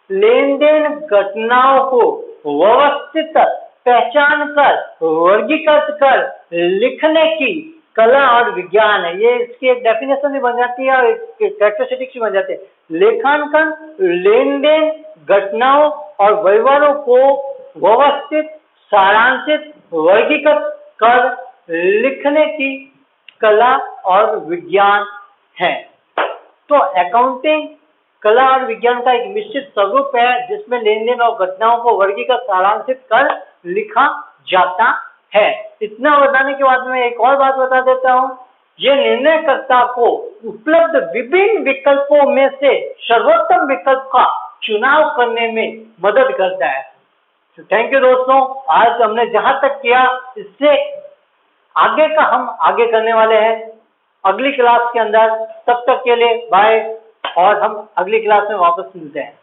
लेन देन घटनाओं को व्यवस्थित पहचान कर, वर्गीकृत कर लिखने की कला और विज्ञान है। ये इसकी एक डेफिनेशन भी बन जाती है और एक कैरेक्टरिस्टिक्स भी बन जाते हैं। लेखांकन लेन देन घटनाओं और व्यवहारों को व्यवस्थित, सारांशित, वर्गीकृत कर लिखने की कला और विज्ञान है। तो अकाउंटिंग कला और विज्ञान का एक निश्चित स्वरूप है जिसमें लेन देन और घटनाओं को वर्गीकृत, सारांशित कर लिखा जाता है। इतना बताने के बाद मैं एक और बात बता देता हूं। ये निर्णयकर्ता को उपलब्ध विभिन्न विकल्पों में से सर्वोत्तम विकल्प का चुनाव करने में मदद करता है। तो थैंक यू दोस्तों, आज हमने जहां तक किया इससे आगे का हम आगे करने वाले हैं अगली क्लास के अंदर। तब तक के लिए बाय, और हम अगली क्लास में वापस मिलते हैं।